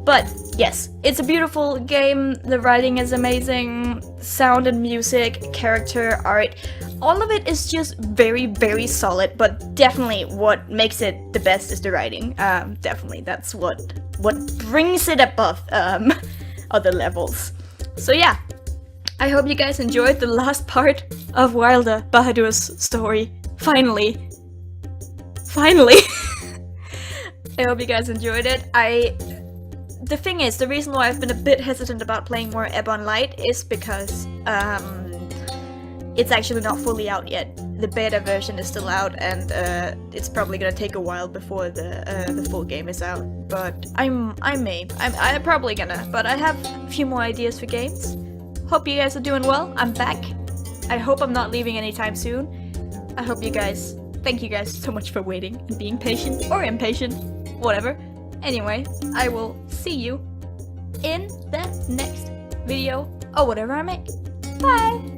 But yes, it's a beautiful game. The writing is amazing. Sound and music, character, art, all of it is just very, very solid. But definitely, what makes it the best is the writing. Definitely, that's what brings it above other levels. So yeah, I hope you guys enjoyed the last part of Wilder Bahadur's story. Finally. I hope you guys enjoyed it. The thing is, the reason why I've been a bit hesitant about playing more Ebon Light is because it's actually not fully out yet. The beta version is still out, and it's probably gonna take a while before the full game is out. But I'm probably gonna. But I have a few more ideas for games. Hope you guys are doing well. I'm back. I hope I'm not leaving anytime soon. I hope you guys. Thank you guys so much for waiting and being patient or impatient, whatever. Anyway, I will see you in the next video or whatever I make. Bye!